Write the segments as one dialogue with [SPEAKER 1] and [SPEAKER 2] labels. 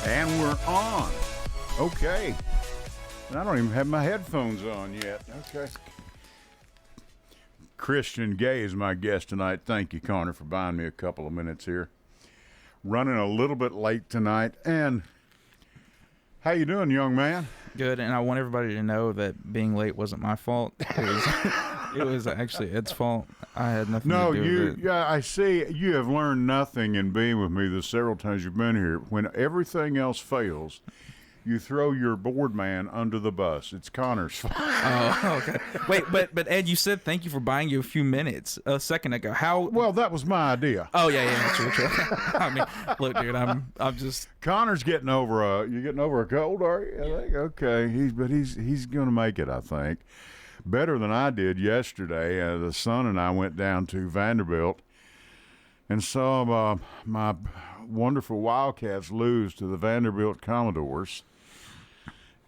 [SPEAKER 1] And we're on. Okay. I don't even have my headphones on yet. Okay. Christian Gay is my guest tonight. Thank you, Connor, for buying me a couple of minutes here. Running a little bit late tonight. And how you doing, young man?
[SPEAKER 2] Good, and I want everybody to know that being late wasn't my fault. It was actually Ed's fault. I had nothing to do with it.
[SPEAKER 1] Yeah, I see you have learned nothing in being with me the several times you've been here. When everything else fails, you throw your board man under the bus. It's Connor's fault.
[SPEAKER 2] Oh, okay. Wait, but Ed, you said thank you for buying you a few minutes a second ago. How?
[SPEAKER 1] Well, that was my idea.
[SPEAKER 2] Oh yeah, true. I mean, look, dude, I'm just.
[SPEAKER 1] Connor's getting over you getting over a cold, are you? I think okay. He's going to make it. I think better than I did yesterday. The son and I went down to Vanderbilt and saw my wonderful Wildcats lose to the Vanderbilt Commodores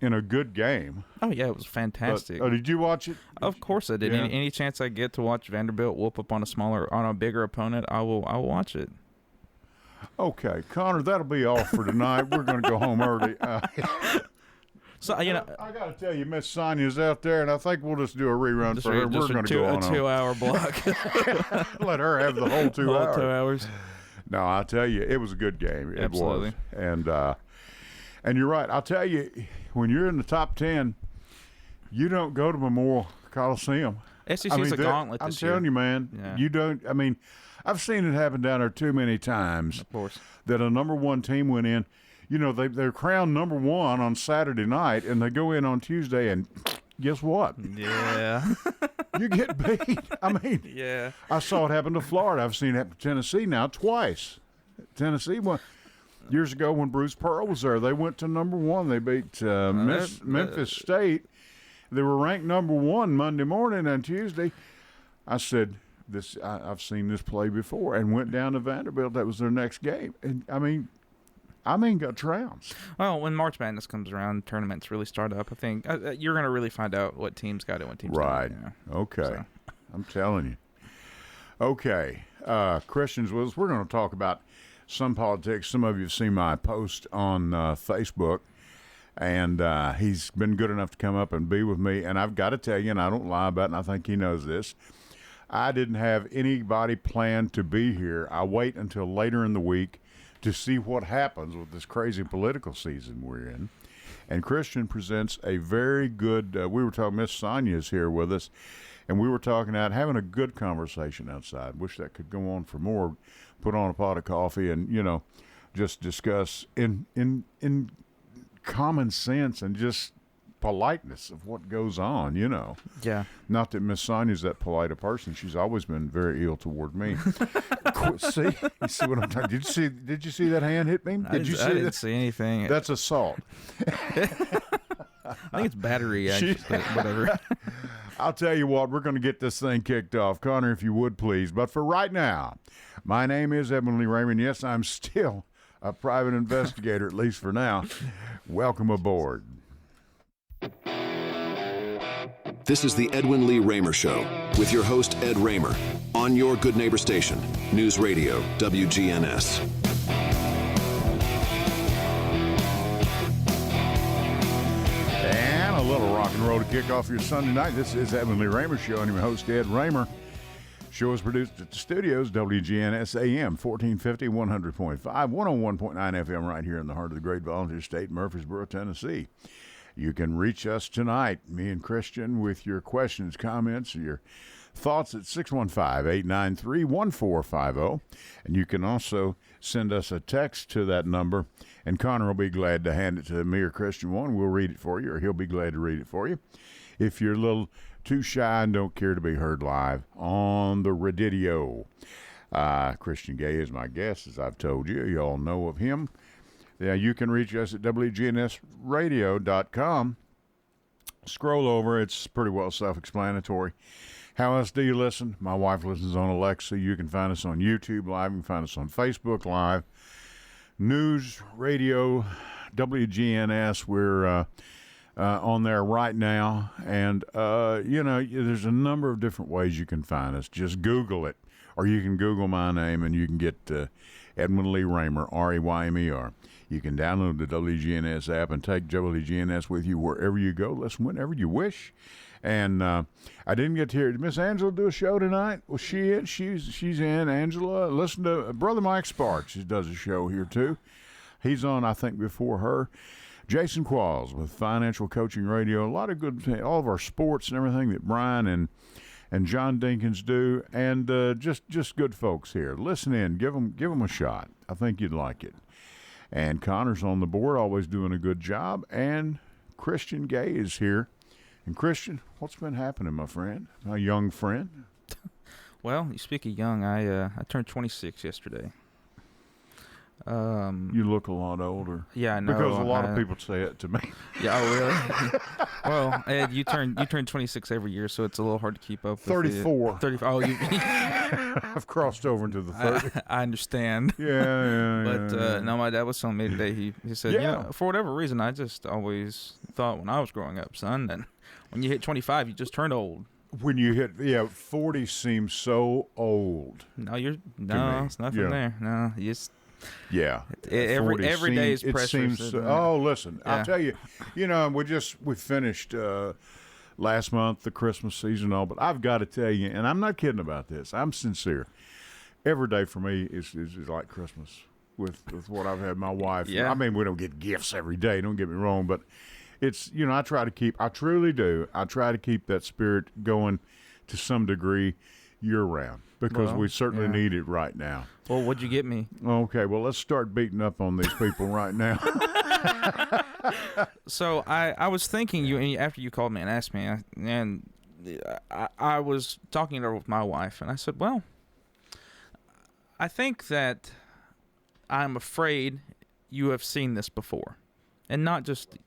[SPEAKER 1] in a good game.
[SPEAKER 2] Oh yeah, it was fantastic.
[SPEAKER 1] But, did you watch it?
[SPEAKER 2] Of course I did. Yeah. Any chance I get to watch Vanderbilt whoop up on a bigger opponent, I will watch it.
[SPEAKER 1] Okay, Connor, that'll be all for tonight. We're going to go home early.
[SPEAKER 2] So I
[SPEAKER 1] got to tell you, Miss Sonia's out there, and I think we'll just do a rerun for her. We're going to go on
[SPEAKER 2] a 2-hour block.
[SPEAKER 1] Let her have the whole 2 hours.
[SPEAKER 2] 2 hours.
[SPEAKER 1] No, I'll tell you, it was a good game. It
[SPEAKER 2] Absolutely.
[SPEAKER 1] Was. And you're right. I'll tell you, when you're in the top 10, you don't go to Memorial Coliseum.
[SPEAKER 2] SEC's a gauntlet this year.
[SPEAKER 1] I'm telling you, man.
[SPEAKER 2] Yeah.
[SPEAKER 1] You don't. I mean, I've seen it happen down there too many times.
[SPEAKER 2] Of course.
[SPEAKER 1] That a number one team went in. You know, they're crowned number one on Saturday night, and they go in on Tuesday, and guess what?
[SPEAKER 2] Yeah.
[SPEAKER 1] You get beat. I mean,
[SPEAKER 2] yeah.
[SPEAKER 1] I saw it happen to Florida. I've seen it happen to Tennessee now twice. Tennessee won years ago when Bruce Pearl was there. They went to number one. They beat Memphis State. They were ranked number one Monday morning, and Tuesday, I said, I've seen this play before, and went down to Vanderbilt. That was their next game. And I mean, got trounced.
[SPEAKER 2] Well, when March Madness comes around, tournaments really start up. I think you're going to really find out what teams got it, what teams
[SPEAKER 1] right.
[SPEAKER 2] don't. Right.
[SPEAKER 1] Okay.
[SPEAKER 2] So.
[SPEAKER 1] I'm telling you. Okay. Christians with us. We're going to talk about some politics. Some of you have seen my post on Facebook, and he's been good enough to come up and be with me. And I've got to tell you, and I don't lie about it, and I think he knows this, I didn't have anybody planned to be here. I wait until later in the week to see what happens with this crazy political season we're in. And Christian presents a very good, we were talking, Miss Sonia's here with us, and we were talking out, having a good conversation outside. Wish that could go on for more. Put on a pot of coffee and, just discuss in common sense and just politeness of what goes on,
[SPEAKER 2] Yeah.
[SPEAKER 1] Not that Miss Sonia's that polite a person. She's always been very ill toward me. See? You see what I'm talking? Did you see that hand hit me?
[SPEAKER 2] I didn't see anything.
[SPEAKER 1] That's assault.
[SPEAKER 2] I think it's battery, actually, but whatever.
[SPEAKER 1] I'll tell you what, we're going to get this thing kicked off. Connor, if you would, please. But for right now, my name is Edwin Lee Raymer. Yes, I'm still a private investigator, at least for now. Welcome aboard.
[SPEAKER 3] This is the Edwin Lee Raymer Show with your host, Ed Raymer, on your Good Neighbor station, News Radio, WGNS.
[SPEAKER 1] And a little rock and roll to kick off your Sunday night. This is Edwin Lee Raymer Show. I'm your host, Ed Raymer. Show is produced at the studios, WGNS AM, 1450, 100.5, 101.9 FM right here in the heart of the great volunteer state, Murfreesboro, Tennessee. You can reach us tonight, me and Christian, with your questions, comments, or your thoughts at 615-893-1450. And you can also send us a text to that number, and Connor will be glad to hand it to me or Christian one. We'll read it for you, or he'll be glad to read it for you. If you're a little too shy and don't care to be heard live on the radio. Christian Gay is my guest, as I've told you. You all know of him. Yeah, you can reach us at WGNSradio.com. Scroll over. It's pretty well self-explanatory. How else do you listen? My wife listens on Alexa. You can find us on YouTube Live. You can find us on Facebook Live. News, radio, WGNS. We're on there right now. And, there's a number of different ways you can find us. Just Google it. Or you can Google my name and you can get Edwin Lee Raymer, Raymer. You can download the WGNS app and take WGNS with you wherever you go. Listen whenever you wish. And I didn't get to hear. Did Miss Angela do a show tonight? Was she in? She's in. Angela, listen to Brother Mike Sparks. He does a show here too. He's on, I think, before her. Jason Qualls with Financial Coaching Radio. A lot of good, all of our sports and everything that Brian and John Dinkins do, and just good folks here. Listen in, give them a shot. I think you'd like it. And Connor's on the board, always doing a good job. And Christian Gay is here. And Christian, what's been happening, my friend, my young friend?
[SPEAKER 2] Well, you speak of young. I turned 26 yesterday.
[SPEAKER 1] You look a lot older.
[SPEAKER 2] Yeah, I know.
[SPEAKER 1] Because a lot of people say it to me.
[SPEAKER 2] Yeah, oh really? Well, Ed, you turn 26 every year, so it's a little hard to keep up.
[SPEAKER 1] 34.
[SPEAKER 2] 34. Oh, you.
[SPEAKER 1] I've crossed over into the 30.
[SPEAKER 2] I understand.
[SPEAKER 1] Yeah.
[SPEAKER 2] But no, my dad was telling me today. He said, for whatever reason, I just always thought when I was growing up, son, that when you hit 25, you just turned old.
[SPEAKER 1] When you hit 40 seems so old.
[SPEAKER 2] No, it's nothing there. No, you just.
[SPEAKER 1] Yeah,
[SPEAKER 2] every day is precious.
[SPEAKER 1] It seems. Listen, yeah. I'll tell you. We finished last month the Christmas season and all, but I've got to tell you, and I'm not kidding about this. I'm sincere. Every day for me is like Christmas with what I've had my wife.
[SPEAKER 2] Yeah.
[SPEAKER 1] I mean, we don't get gifts every day. Don't get me wrong, but it's I try to keep. I truly do. I try to keep that spirit going to some degree year round. Because we certainly need it right now.
[SPEAKER 2] Well, what'd you get me?
[SPEAKER 1] Okay, well, let's start beating up on these people right now.
[SPEAKER 2] So I was thinking, after you called me and asked me, and I was talking it over with my wife, and I said, well, I think that I'm afraid you have seen this before. And not just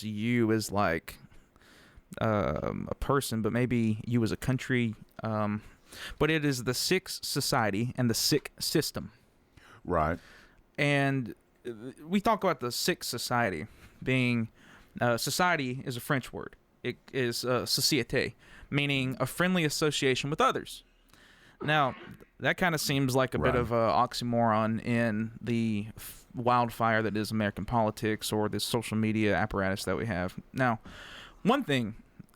[SPEAKER 2] you as like a person, but maybe you as a country. But it is the sick society and the sick system.
[SPEAKER 1] Right.
[SPEAKER 2] And we talk about the sick society being, society is a French word. It is société, meaning a friendly association with others. Now, that kind of seems like a bit of an oxymoron in the wildfire that is American politics or this social media apparatus that we have. Now, one thing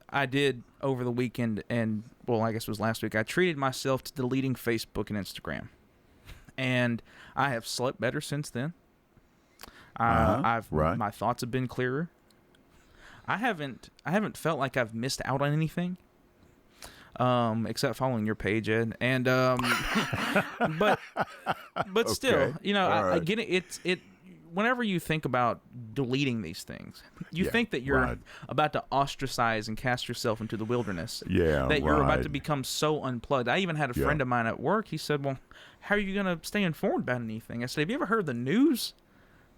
[SPEAKER 2] I did over the weekend, and well, I guess it was last week, I treated myself to deleting Facebook and Instagram, and I have slept better since then. My thoughts have been clearer. I haven't felt like I've missed out on anything, except following your page, Ed. And but still, I get it. Whenever you think about deleting these things, you think that you're about to ostracize and cast yourself into the wilderness.
[SPEAKER 1] Yeah,
[SPEAKER 2] that you're about to become so unplugged. I even had a friend of mine at work. He said, well, how are you going to stay informed about anything? I said, have you ever heard of the news?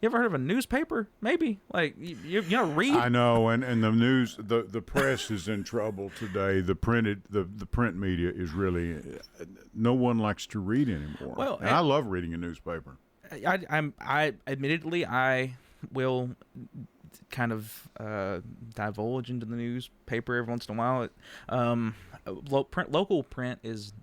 [SPEAKER 2] You ever heard of a newspaper? Maybe. Like, you read?
[SPEAKER 1] I know, and the news, the press is in trouble today. The print media is really, no one likes to read anymore. Well, and I love reading a newspaper.
[SPEAKER 2] I admittedly, I will kind of divulge into the newspaper every once in a while. Local print is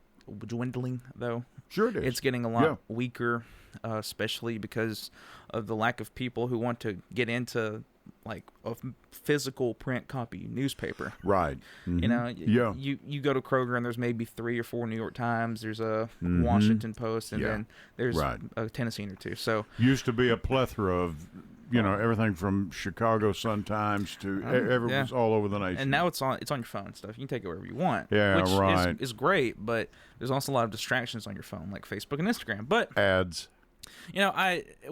[SPEAKER 2] dwindling, though.
[SPEAKER 1] Sure it is.
[SPEAKER 2] It's getting a lot weaker, especially because of the lack of people who want to get into like a physical print copy newspaper.
[SPEAKER 1] Right. Mm-hmm.
[SPEAKER 2] You go to Kroger and there's maybe 3 or 4 New York Times. There's a Washington Post, and then there's a Tennessean or two. So
[SPEAKER 1] used to be a plethora of everything from Chicago Sun-Times to everyone's all over the nation.
[SPEAKER 2] And now it's on your phone and stuff. You can take it wherever you want.
[SPEAKER 1] Yeah,
[SPEAKER 2] which is great, but there's also a lot of distractions on your phone, like Facebook and Instagram. But
[SPEAKER 1] ads.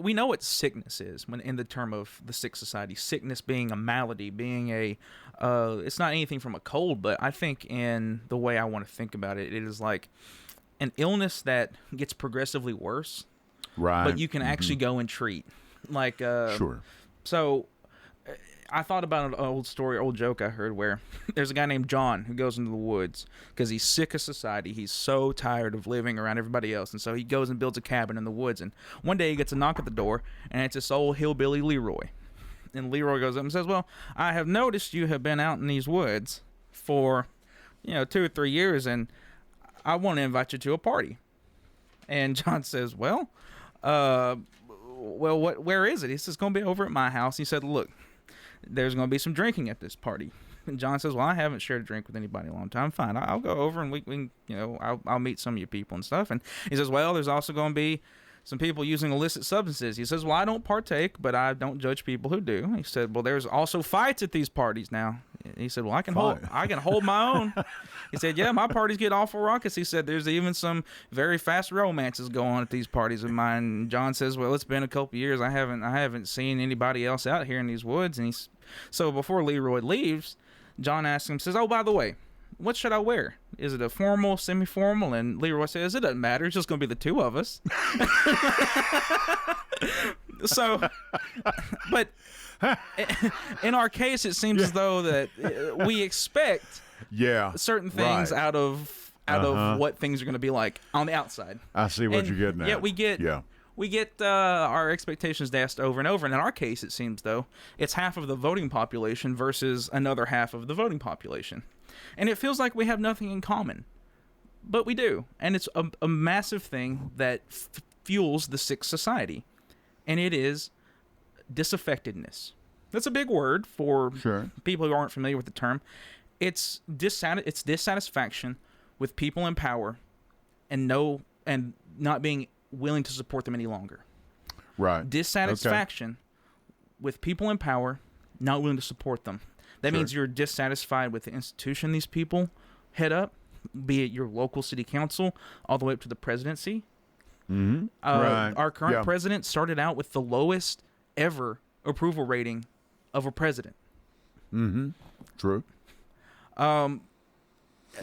[SPEAKER 2] We know what sickness is when in the term of the sick society. Sickness being a malady, being it's not anything from a cold, but I think in the way I want to think about it, it is like an illness that gets progressively worse,
[SPEAKER 1] right?
[SPEAKER 2] But you can actually go and treat. Like,
[SPEAKER 1] sure.
[SPEAKER 2] So I thought about an old joke I heard where there's a guy named John who goes into the woods because he's sick of society. He's so tired of living around everybody else. And so he goes and builds a cabin in the woods. And one day he gets a knock at the door, and it's this old hillbilly Leroy. And Leroy goes up and says, well, I have noticed you have been out in these woods for, 2 or 3 years, and I want to invite you to a party. And John says, well, well, where is it? He says, it's going to be over at my house. He said, look, there's going to be some drinking at this party. And John says, well, I haven't shared a drink with anybody in a long time. Fine, I'll go over and we can, I'll meet some of you people and stuff. And he says, well, there's also going to be some people using illicit substances. He says, well, I don't partake, but I don't judge people who do. He said, well, there's also fights at these parties now. He said, well, I can hold my own. He said, yeah, my parties get awful raucous. He said, there's even some very fast romances go on at these parties of mine. And John says, well, it's been a couple years. I haven't seen anybody else out here in these woods. And so before Leroy leaves, John asks him, says, oh, by the way, what should I wear? Is it a formal, semi-formal? And Leroy says, it doesn't matter. It's just going to be the two of us. So, but in our case, it seems as though that we expect certain things out of what things are going to be like on the outside.
[SPEAKER 1] I see what you're getting at.
[SPEAKER 2] Yeah, we get our expectations dashed over and over. And in our case, it seems, though, it's half of the voting population versus another half of the voting population. And it feels like we have nothing in common. But we do. And it's a massive thing that fuels the sick society. And it is disaffectedness. That's a big word for people who aren't familiar with the term. It's dissatisfaction with people in power and not being willing to support them any longer.
[SPEAKER 1] Right.
[SPEAKER 2] Dissatisfaction with people in power, not willing to support them. That means you're dissatisfied with the institution these people head up, be it your local city council, all the way up to the presidency.
[SPEAKER 1] Mm-hmm.
[SPEAKER 2] Our current president started out with the lowest ever approval rating of a president.
[SPEAKER 1] Mm-hmm. True.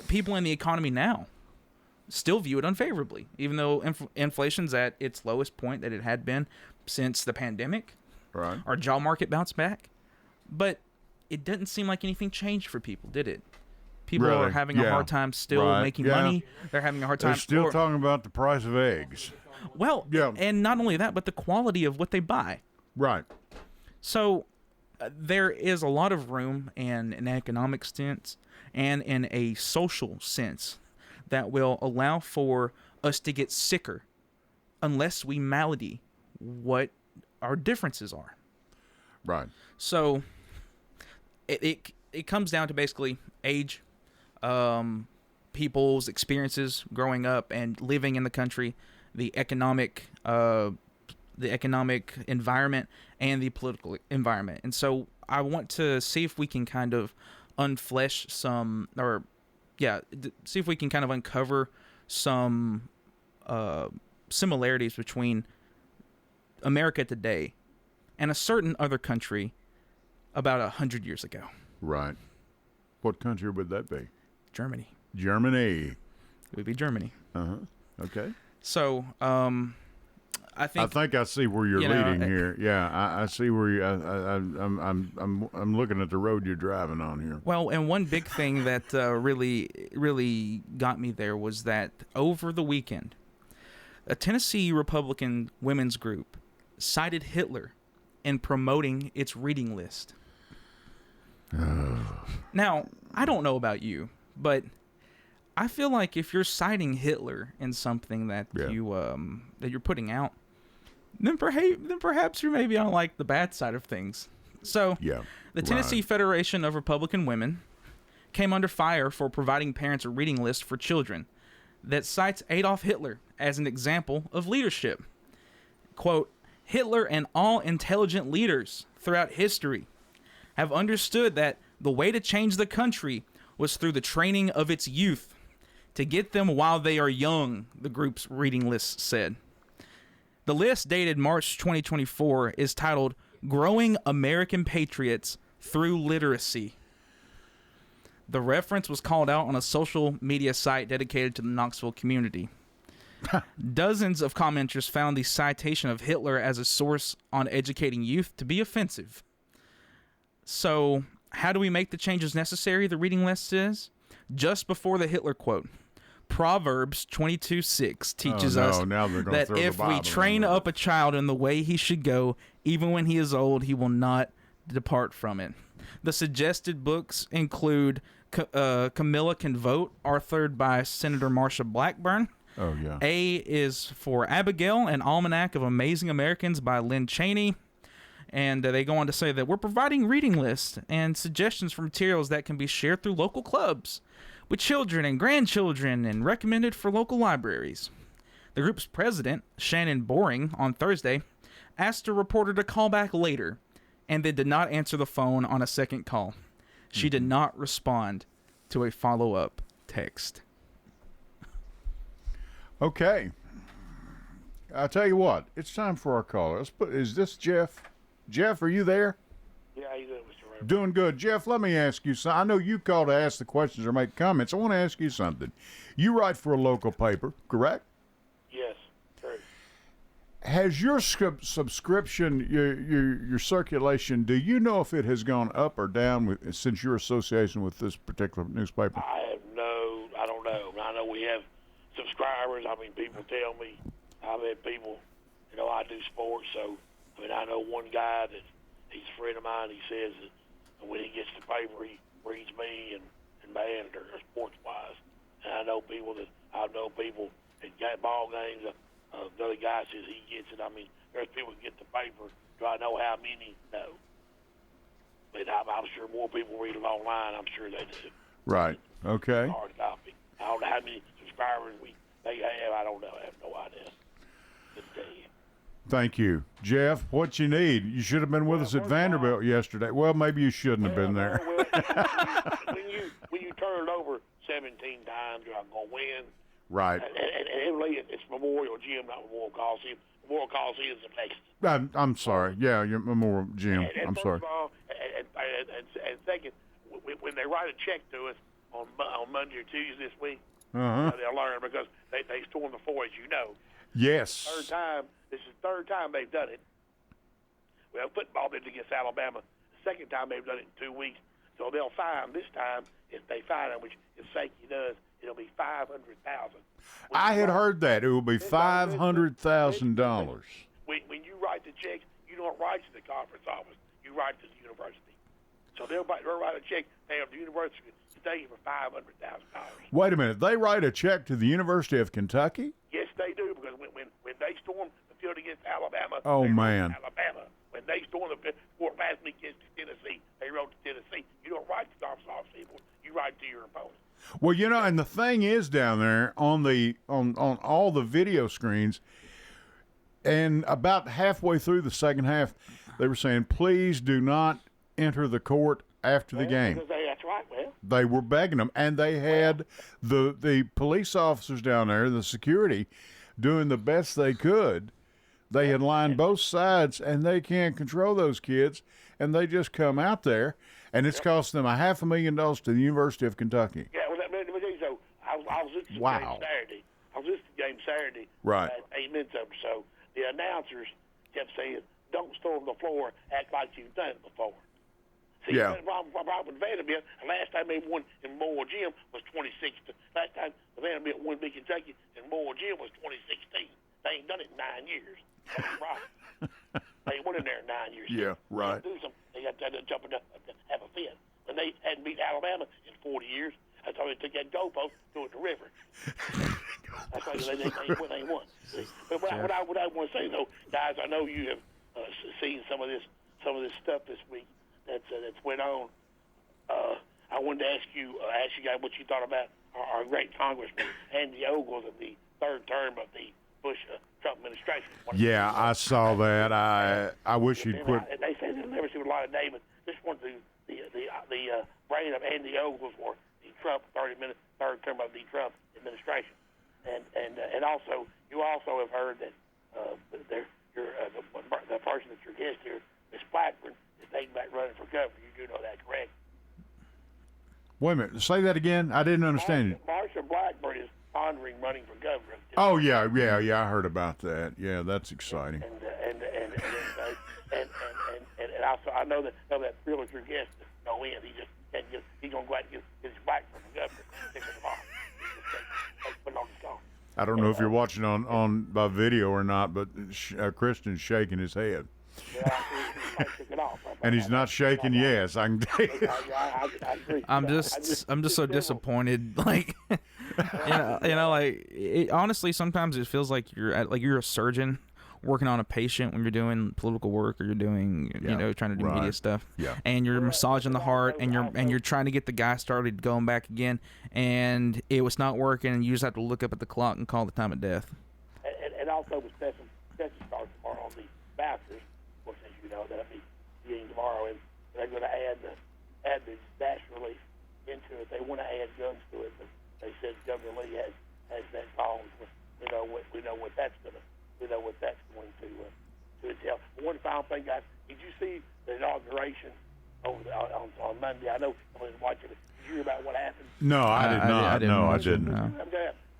[SPEAKER 2] People in the economy now still view it unfavorably, even though inflation's at its lowest point that it had been since the pandemic.
[SPEAKER 1] Right.
[SPEAKER 2] Our job market bounced back. But it didn't seem like anything changed for people, did it? People are having a hard time still making money. They're having a hard time.
[SPEAKER 1] They're still talking about the price of eggs.
[SPEAKER 2] Well, and not only that, but the quality of what they buy.
[SPEAKER 1] Right.
[SPEAKER 2] So there is a lot of room in an economic sense and in a social sense that will allow for us to get sicker unless we malady what our differences are.
[SPEAKER 1] Right.
[SPEAKER 2] So it comes down to basically age, people's experiences growing up and living in the country, the economic environment, and the political environment. And so I want to see if we can kind of unflesh some, see if we can kind of uncover some similarities between America today and a certain other country about 100 years ago.
[SPEAKER 1] Right. What country would that be?
[SPEAKER 2] Germany.
[SPEAKER 1] Germany.
[SPEAKER 2] It would be Germany.
[SPEAKER 1] Uh-huh. Okay.
[SPEAKER 2] So, I think
[SPEAKER 1] I see where you're leading here. Yeah, I see where you. I'm looking at the road you're driving on here.
[SPEAKER 2] Well, and one big thing that really got me there was that over the weekend, a Tennessee Republican women's group cited Hitler in promoting its reading list. Now, I don't know about you, but I feel like if you're citing Hitler in something that you're putting out, then perhaps you're maybe on like the bad side of things. So, the Tennessee Federation of Republican Women came under fire for providing parents a reading list for children that cites Adolf Hitler as an example of leadership. Quote, Hitler and all intelligent leaders throughout history have understood that the way to change the country was through the training of its youth, to get them while they are young, the group's reading list said. The list, dated March 2024, is titled Growing American Patriots Through Literacy. The reference was called out on a social media site dedicated to the Knoxville community. Dozens of commenters found the citation of Hitler as a source on educating youth to be offensive. So, how do we make the changes necessary, the reading list says? Just before the Hitler quote, Proverbs 22:6 teaches us that if we train up a child in the way he should go, even when he is old, he will not depart from it. The suggested books include Camilla Can Vote, authored by Senator Marsha Blackburn,
[SPEAKER 1] Oh, yeah.
[SPEAKER 2] A is for Abigail, an almanac of amazing Americans by Lynn Cheney. And they go on to say that we're providing reading lists and suggestions for materials that can be shared through local clubs with children and grandchildren and recommended for local libraries. The group's president, Shannon Boring, on Thursday, asked a reporter to call back later and then did not answer the phone on a second call. She did not respond to a follow-up text.
[SPEAKER 1] Okay. I'll tell you what. It's time for our caller. Is this Jeff? Jeff, are you there?
[SPEAKER 4] Yeah, how you doing, Mr. Raymer?
[SPEAKER 1] Doing good. Jeff, let me ask you something. I know you called to ask the questions or make comments. I want to ask you something. You write for a local paper, correct?
[SPEAKER 4] Yes, true.
[SPEAKER 1] Has your subscription, your circulation, do you know if it has gone up or down since your association with this particular newspaper?
[SPEAKER 4] I don't know. I know we have subscribers. I mean, people tell me. I've had people, I do sports, so, I know one guy that he's a friend of mine. He says that when he gets the paper, he reads me and my editor, sports-wise. And I know people that at ball games, the other guy says he gets it. I mean, there's people that get the paper. Do I know how many? No. But I'm sure more people read it online. I'm sure they do.
[SPEAKER 1] Right. Okay.
[SPEAKER 4] Hard copy. I don't know how many subscribers they have. I don't know. I have no idea. Couldn't tell you.
[SPEAKER 1] Thank you. Jeff, what you need? You should have been with us at Vanderbilt yesterday. Well, maybe you shouldn't have been there.
[SPEAKER 4] When you turn it over 17 times, you're not going to win.
[SPEAKER 1] Right.
[SPEAKER 4] And heavily, it's Memorial Gym, not Memorial Coliseum. Memorial Coliseum is the next.
[SPEAKER 1] I'm sorry. Yeah, your Memorial Gym. I'm sorry.
[SPEAKER 4] First of all, and second, when they write a check to us on Monday or Tuesday this week, they'll learn because they stormed the floor, as you know.
[SPEAKER 1] Yes.
[SPEAKER 4] This is the third time they've done it. Well, football did it against Alabama. The second time they've done it in 2 weeks. So they'll fine this time. If they fine them, which if Sankey does, it'll be $500,000.
[SPEAKER 1] I had heard that it will be $500,000.
[SPEAKER 4] When you write the check, you don't write to the conference office. You write to the university. So they'll write a check. They have the university to take you for $500,000.
[SPEAKER 1] Wait a minute. They write a check to the University of Kentucky?
[SPEAKER 4] Yes, they do, because when they storm the field against Alabama,
[SPEAKER 1] oh man,
[SPEAKER 4] Alabama. When they storm the field last week against Tennessee, they wrote to Tennessee. You don't write to the conference office people. You write to your opponent.
[SPEAKER 1] Well, and the thing is down there on all the video screens, and about halfway through the second half, they were saying, "Please do not enter the court after the game."
[SPEAKER 4] That's right. Well,
[SPEAKER 1] they were begging them, and they had the police officers down there, the security, doing the best they could. They had lined both sides, and they can't control those kids, and they just come out there, and it's cost them $500,000 to the University of Kentucky.
[SPEAKER 4] Yeah, well, let me tell you, so I was at the game Saturday. I was at the game Saturday.
[SPEAKER 1] Right.
[SPEAKER 4] At 8 minutes of it. So the announcers kept saying, "Don't storm the floor, act like you've done it before." See,
[SPEAKER 1] yeah.
[SPEAKER 4] The problem with Vanderbilt, the last time they won in Memorial Gym was 2016. Last time the Vanderbilt won Big Kentucky in Memorial Gym was 2016. They ain't done it in 9 years. That's the problem. They went in there in 9 years.
[SPEAKER 1] Yeah, right.
[SPEAKER 4] They got to jump and have a fit. When they hadn't beat Alabama in 40 years, that's why they took that goalpost, threw it in the river. That's why they won. See? But what I want to say, though, guys, I know you have seen some of this stuff this week that's went on. I wanted to ask you guys what you thought about our great Congressman Andy Ogles of the third term of the Bush-Trump administration.
[SPEAKER 1] Yeah, I saw that. I wish he'd quit.
[SPEAKER 4] They say they'll never see a lot of David. Just want the brain of Andy Ogles for the Trump third term of the Trump administration, and also you also have heard that the person that's your guest here, Miss Blackburn, is taking back running for governor. You do know that, correct?
[SPEAKER 1] Wait a minute. Say that again. I didn't understand you.
[SPEAKER 4] Marsha Blackburn is pondering running for governor.
[SPEAKER 1] Oh yeah. I heard about that. Yeah, that's exciting.
[SPEAKER 4] And also I know that Bill is your guest. No end. He's gonna go out and get his back from the governor. Put it on his phone.
[SPEAKER 1] I don't know if you're watching on by video or not, but Christian's shaking his head.
[SPEAKER 4] Yeah, it off.
[SPEAKER 1] And he's not shaking yes, I can tell you.
[SPEAKER 2] I'm just so disappointed. Like, Honestly, sometimes it feels like you're a surgeon working on a patient when you're doing political work or you're doing, trying to do media stuff.
[SPEAKER 1] Yeah.
[SPEAKER 2] And you're massaging the heart and you're trying to get the guy started going back again, and it was not working, and you just have to look up at the clock and call the time of death.
[SPEAKER 4] And also with special starts tomorrow on the vouchers, of course, as you know, that'll be beginning tomorrow, and they're going to add the dash relief into it. They want to add guns to it, but they said Governor Lee has that cause. We know what that's going to entail. One final thing, guys, did you see the inauguration on Monday? I know I was watching it. Did you hear about what happened?
[SPEAKER 1] No, I did not. I didn't.
[SPEAKER 2] No.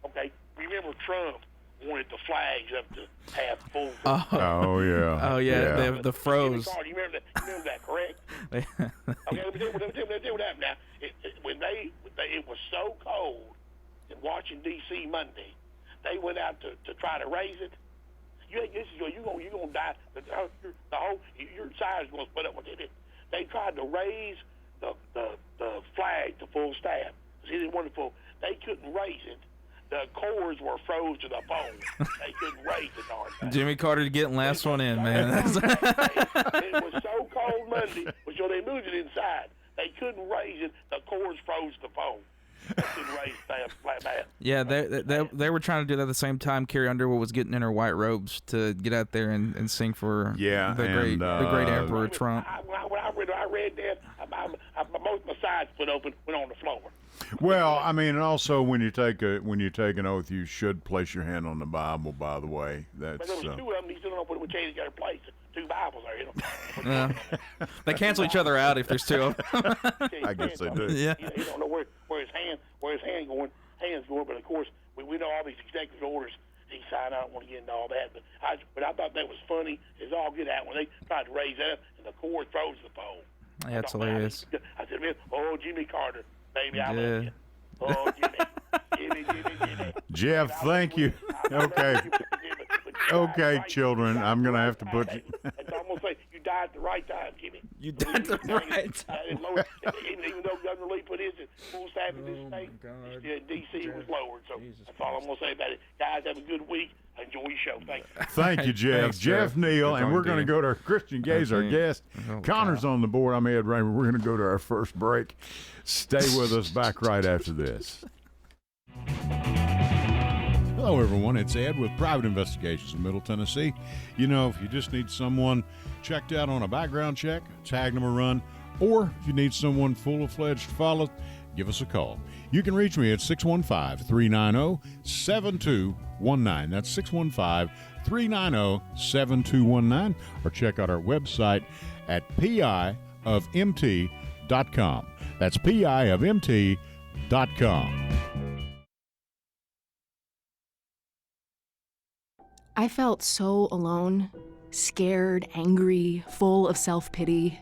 [SPEAKER 4] Okay. Remember Trump wanted the flags up to half full.
[SPEAKER 1] Oh yeah.
[SPEAKER 2] Oh yeah. The froze.
[SPEAKER 4] You remember that, correct? Okay, let me tell you what happened now. It was so cold in Washington D.C. Monday, they went out to try to raise it. You're gonna die. Your side is gonna split up. What they did, they tried to raise the flag to full staff. See, they wanted full. They couldn't raise it. The cords were froze to the bone. They couldn't raise the darn thing.
[SPEAKER 2] Jimmy Carter getting last one in, man.
[SPEAKER 4] It was so cold Monday, so they moved it inside. They couldn't raise it. The cords froze to the bone. They couldn't raise the flat mat.
[SPEAKER 2] Yeah, they were trying to do that at the same time Carrie Underwood was getting in her white robes to get out there and sing for the great Emperor Trump.
[SPEAKER 4] When I read that, most of my sides went on the floor.
[SPEAKER 1] Well, I mean, also when you take an oath, you should place your hand on the Bible. By the way, that's.
[SPEAKER 4] But there was two of them. He still don't know what change got replaced. Two Bibles there,
[SPEAKER 2] They cancel each other out if there's two of them.
[SPEAKER 1] I guess they do.
[SPEAKER 2] Yeah.
[SPEAKER 4] You don't know where his hand's going. But of course, we know all these executive orders he signed. I don't want to get into all that, but I thought that was funny. It's all get out when they tried to raise that up and the cord froze the phone.
[SPEAKER 2] Yeah, that's hilarious.
[SPEAKER 4] I said, "Oh, Jimmy Carter, baby, I love you." Oh, Jimmy.
[SPEAKER 1] Jeff, thank you. Okay. Okay, children, I'm going to have to put you.
[SPEAKER 4] I'm going to say, you died at the right time, Jimmy.
[SPEAKER 2] You died at the right time.
[SPEAKER 4] Even though Governor Lee put his full staff in this state, D.C. was lowered. So that's all I'm going to say about it. Guys, have a good week. Enjoy your show. Thank you.
[SPEAKER 1] Thank you, Jeff.
[SPEAKER 2] Thanks,
[SPEAKER 1] Jeff Neal, and we're going to go to Christian Gaze, our guest. Connor's on the board. I'm Ed Raymer. We're going to go to our first break. Stay with us. Back right after this. Hello, everyone. It's Ed with Private Investigations in Middle Tennessee. You know, if you just need someone checked out on a background check, tag them a run, or if you need someone full-fledged to follow, give us a call. You can reach me at 615-390-7219. That's 615-390-7219, or check out our website at piofmt.com. That's piofmt.com.
[SPEAKER 5] I felt so alone, scared, angry, full of self-pity.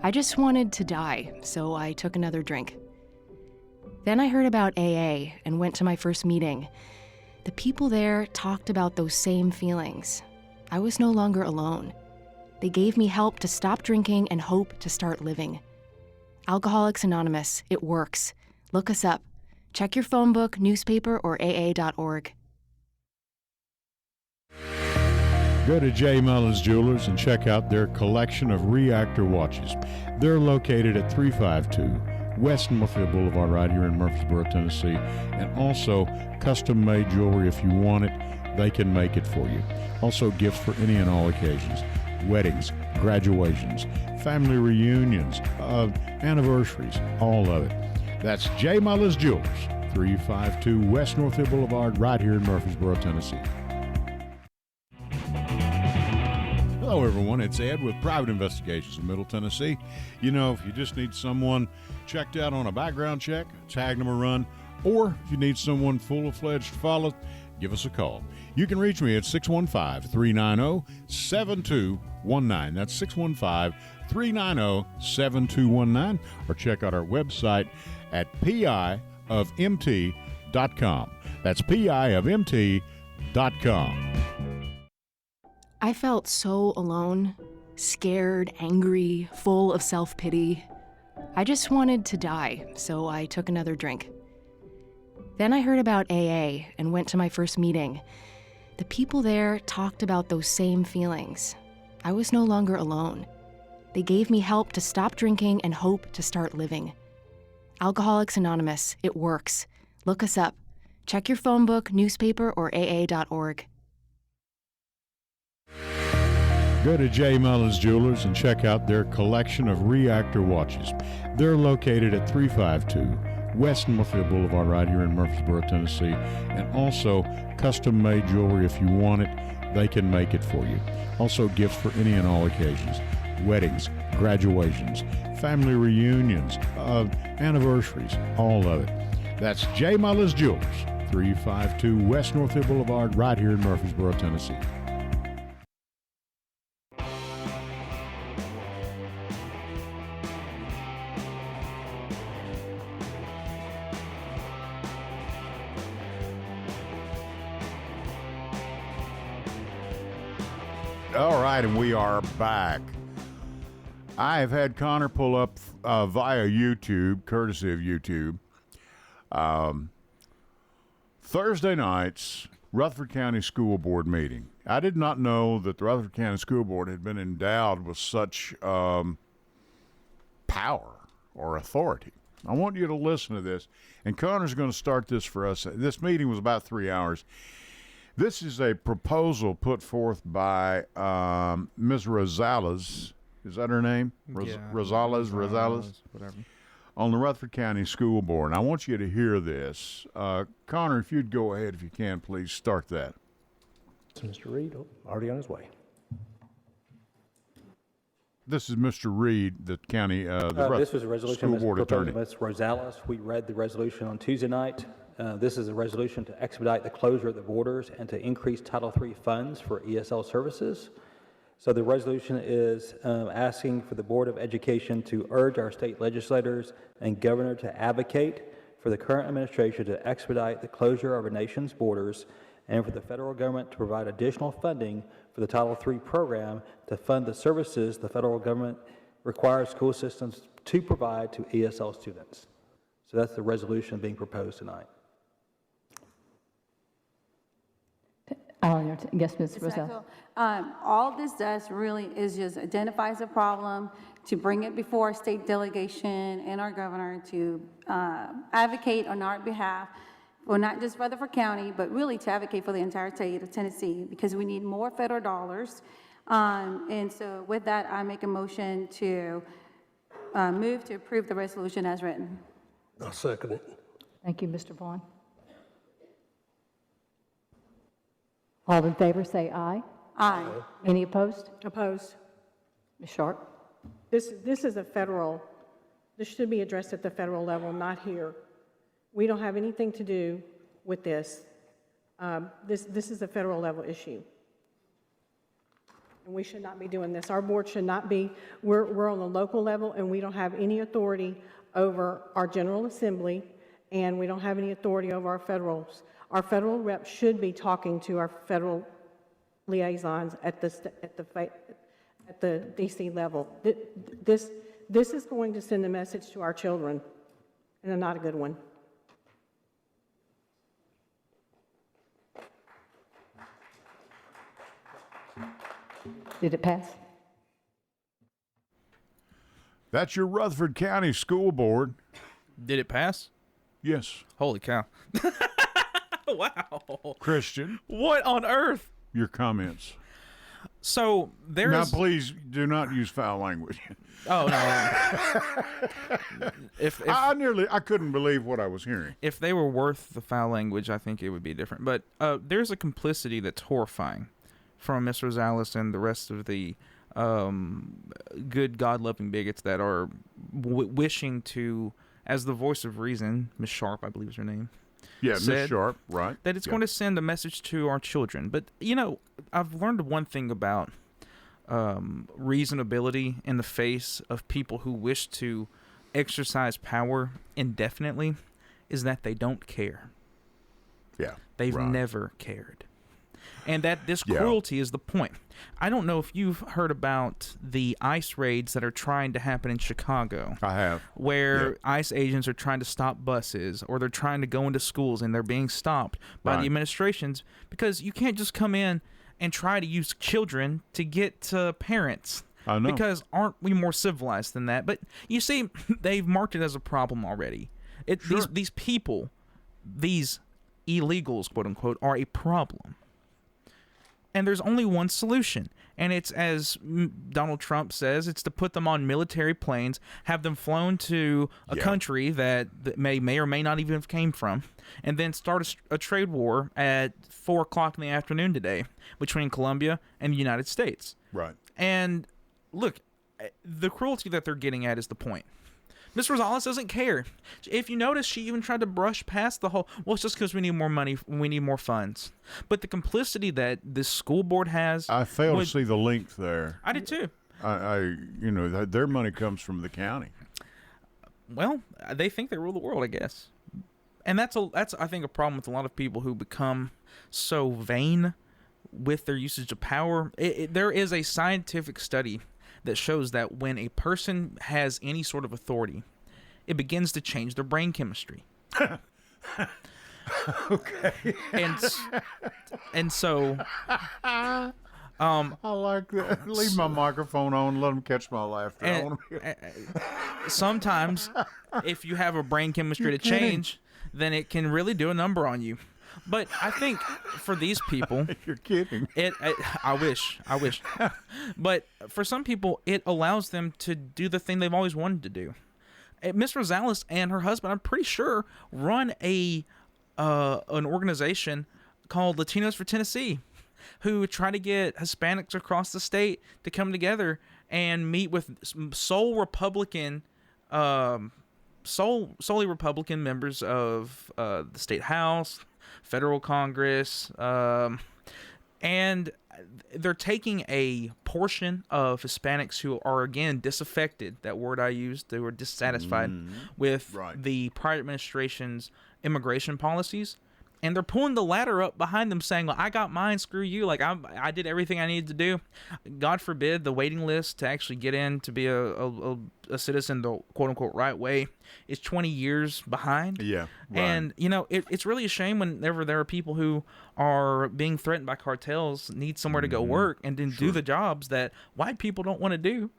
[SPEAKER 5] I just wanted to die, so I took another drink. Then I heard about AA and went to my first meeting. The people there talked about those same feelings. I was no longer alone. They gave me help to stop drinking and hope to start living. Alcoholics Anonymous, it works. Look us up. Check your phone book, newspaper, or aa.org.
[SPEAKER 1] Go to J. Mullins Jewelers and check out their collection of reactor watches. They're located at 352 West Northfield Boulevard right here in Murfreesboro, Tennessee. And also custom-made jewelry. If you want it, they can make it for you. Also gifts for any and all occasions. Weddings, graduations, family reunions, anniversaries, all of it. That's J. Mullins Jewelers, 352 West Northfield Boulevard right here in Murfreesboro, Tennessee. Hello, everyone. It's Ed with Private Investigations in Middle Tennessee. You know, if you just need someone checked out on a background check, tag them a run, or if you need someone full-fledged to follow, give us a call. You can reach me at 615-390-7219. That's 615-390-7219, or check out our website at piofmt.com. That's piofmt.com.
[SPEAKER 5] I felt so alone, scared, angry, full of self-pity. I just wanted to die, so I took another drink. Then I heard about AA and went to my first meeting. The people there talked about those same feelings. I was no longer alone. They gave me help to stop drinking and hope to start living. Alcoholics Anonymous, it works. Look us up. Check your phone book, newspaper, or AA.org.
[SPEAKER 1] Go to J. Mullins Jewelers and check out their collection of reactor watches. They're located at 352 West Northfield Boulevard right here in Murfreesboro, Tennessee. And also custom-made jewelry. If you want it, they can make it for you. Also gifts for any and all occasions. Weddings, graduations, family reunions, anniversaries, all of it. That's J. Mullins Jewelers, 352 West Northfield Boulevard right here in Murfreesboro, Tennessee. All right, and we are back. I have had Connor pull up via YouTube, courtesy of YouTube, Thursday night's Rutherford County School Board meeting. I did not know that the Rutherford County School Board had been endowed with such power or authority. I want you to listen to this, and Connor's going to start this for us. This meeting was about 3 hours. This is a proposal put forth by Ms. Rosales. Is that her name? Rosales,
[SPEAKER 2] whatever.
[SPEAKER 1] On the Rutherford County School Board. And I want you to hear this. Connor, if you'd go ahead, if you can, please start that.
[SPEAKER 6] Mr. Reed, already on his way.
[SPEAKER 1] This is Mr. Reed, the county,
[SPEAKER 6] This was a resolution
[SPEAKER 1] School Board attorney.
[SPEAKER 6] Ms. Rosales. We read the resolution on Tuesday night. This is a resolution to expedite the closure of the borders and to increase Title III funds for ESL services. So the resolution is asking for the Board of Education to urge our state legislators and governor to advocate for the current administration to expedite the closure of our nation's borders and for the federal government to provide additional funding for the Title III program to fund the services the federal government requires school systems to provide to ESL students. So that's the resolution being proposed tonight.
[SPEAKER 7] Yes, Ms. Roselle.
[SPEAKER 8] All this does really is just identifies a problem to bring it before our state delegation and our governor to advocate on our behalf, well, not just Rutherford County, but really to advocate for the entire state of Tennessee because we need more federal dollars. And so with that, I make a motion to move to approve the resolution as written.
[SPEAKER 9] I'll second it.
[SPEAKER 7] Thank you, Mr. Vaughn. All in favor, say aye.
[SPEAKER 8] Aye.
[SPEAKER 7] Any opposed?
[SPEAKER 10] Opposed.
[SPEAKER 7] Ms. Sharp?
[SPEAKER 10] This is a federal, this should be addressed at the federal level, not here. We don't have anything to do with this. This is a federal level issue. And we should not be doing this. Our board should not be, we're on the local level and we don't have any authority over our General Assembly and we don't have any authority over our federals. Our federal reps should be talking to our federal liaisons at the DC level. This is going to send a message to our children, and not a good one.
[SPEAKER 7] Did it pass?
[SPEAKER 1] That's your Rutherford County School Board.
[SPEAKER 2] Did it pass?
[SPEAKER 1] Yes.
[SPEAKER 2] Holy cow. Wow.
[SPEAKER 1] Christian,
[SPEAKER 2] What on earth?
[SPEAKER 1] your comments.
[SPEAKER 2] So there's...
[SPEAKER 1] Now, please do not use foul language.
[SPEAKER 2] Oh, no.
[SPEAKER 1] I couldn't believe what I was hearing.
[SPEAKER 2] If they were worth the foul language, I think it would be different. But there's a complicity that's horrifying from Ms. Rosales and the rest of the good, God-loving bigots that are wishing to, as the voice of reason, Ms. Sharp, I believe is her name,
[SPEAKER 1] Yeah, Ms.
[SPEAKER 2] said
[SPEAKER 1] Sharp, right.
[SPEAKER 2] that it's going to send a message to our children. But, you know, I've learned one thing about reasonability in the face of people who wish to exercise power indefinitely is that they don't care.
[SPEAKER 1] Yeah.
[SPEAKER 2] They've
[SPEAKER 1] right.
[SPEAKER 2] never cared. and that this cruelty is the point. I don't know if you've heard about the ICE raids that are trying to happen in Chicago.
[SPEAKER 1] I have.
[SPEAKER 2] Where ICE agents are trying to stop buses, or they're trying to go into schools and they're being stopped by the administrations, because you can't just come in and try to use children to get to parents.
[SPEAKER 1] I know.
[SPEAKER 2] Because aren't we more civilized than that? But you see, they've marked it as a problem already. These people, these illegals, quote unquote, are a problem. And there's only one solution. And it's, as Donald Trump says, it's to put them on military planes, have them flown to a country that may or may not even have came from, and then start a trade war at 4 o'clock in the afternoon today between Colombia and the United States.
[SPEAKER 1] Right.
[SPEAKER 2] And look, the cruelty that they're getting at is the point. Ms. Rosales doesn't care. If you notice, she even tried to brush past the whole, well, it's just because we need more money, we need more funds. But the complicity that this school board has...
[SPEAKER 1] I fail to see the link there.
[SPEAKER 2] I did too.
[SPEAKER 1] Their money comes from the county.
[SPEAKER 2] Well, they think they rule the world, I guess. And that's I think, a problem with a lot of people who become so vain with their usage of power. There is a scientific study that shows that when a person has any sort of authority, it begins to change their brain chemistry.
[SPEAKER 1] Okay.
[SPEAKER 2] And so...
[SPEAKER 1] I like that. Leave my microphone on. Let them catch my laughter.
[SPEAKER 2] Sometimes, if you have a brain chemistry to change, then it can really do a number on you. But I think for these people...
[SPEAKER 1] You're kidding.
[SPEAKER 2] I wish. But for some people, it allows them to do the thing they've always wanted to do. Ms. Rosales and her husband, I'm pretty sure, run an organization called Latinos for Tennessee, who try to get Hispanics across the state to come together and meet with solely Republican members of the state house, federal Congress, and they're taking a portion of Hispanics who are, again, disaffected, that word I used, they were dissatisfied with the prior administration's immigration policies, and they're pulling the ladder up behind them saying, well, I got mine, screw you, like I did everything I needed to do. God forbid the waiting list to actually get in to be a citizen the quote-unquote right way is 20 years behind.
[SPEAKER 1] Yeah, right.
[SPEAKER 2] And, it's really a shame whenever there are people who are being threatened by cartels, need somewhere to go work, and then do the jobs that white people don't want to do,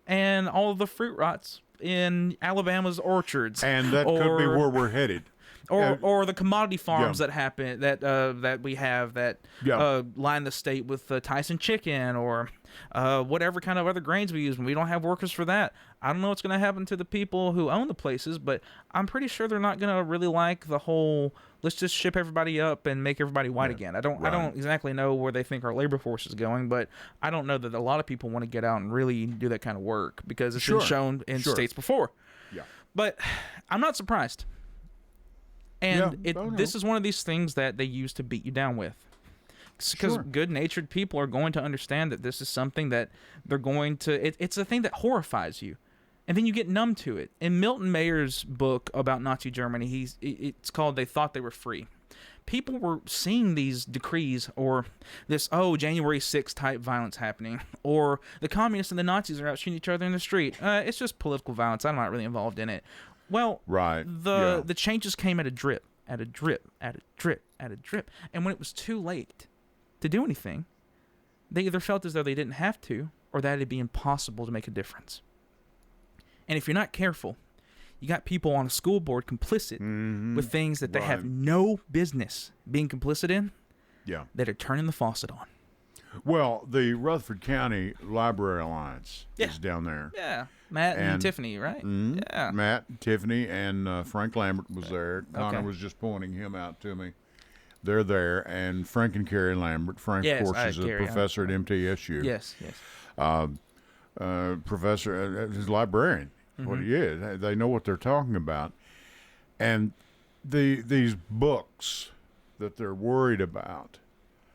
[SPEAKER 2] and all of the fruit rots in Alabama's orchards.
[SPEAKER 1] And that could be where we're headed.
[SPEAKER 2] Or the commodity farms that happen that we have that line the state with Tyson chicken, or whatever kind of other grains we use when we don't have workers for that. I don't know what's going to happen to the people who own the places, but I'm pretty sure they're not going to really like the whole let's just ship everybody up and make everybody white again. I don't exactly know where they think our labor force is going, but I don't know that a lot of people want to get out and really do that kind of work because it's been shown in states before. Yeah. But I'm not surprised. And this is one of these things that they use to beat you down with. Because good-natured people are going to understand that this is something that they're going to... It's a thing that horrifies you. And then you get numb to it. In Milton Mayer's book about Nazi Germany, it's called They Thought They Were Free. People were seeing these decrees, or this, January 6th type violence happening, or the communists and the Nazis are out shooting each other in the street. It's just political violence. I'm not really involved in it. Well, the changes came at a drip, at a drip, at a drip, at a drip. And when it was too late to do anything, they either felt as though they didn't have to, or that it'd be impossible to make a difference. And if you're not careful, you got people on a school board complicit with things that they have no business being complicit in, that are turning the faucet on.
[SPEAKER 1] Well, the Rutherford County Library Alliance is down there.
[SPEAKER 2] Yeah. Matt and Tiffany, right?
[SPEAKER 1] Yeah. Matt, Tiffany, and Frank Lambert was there. Connor was just pointing him out to me. They're there. And Frank and Carrie Lambert. Frank, of course, is a professor at MTSU.
[SPEAKER 2] Yes.
[SPEAKER 1] Professor, he's a librarian. What he is. They know what they're talking about. And these books that they're worried about,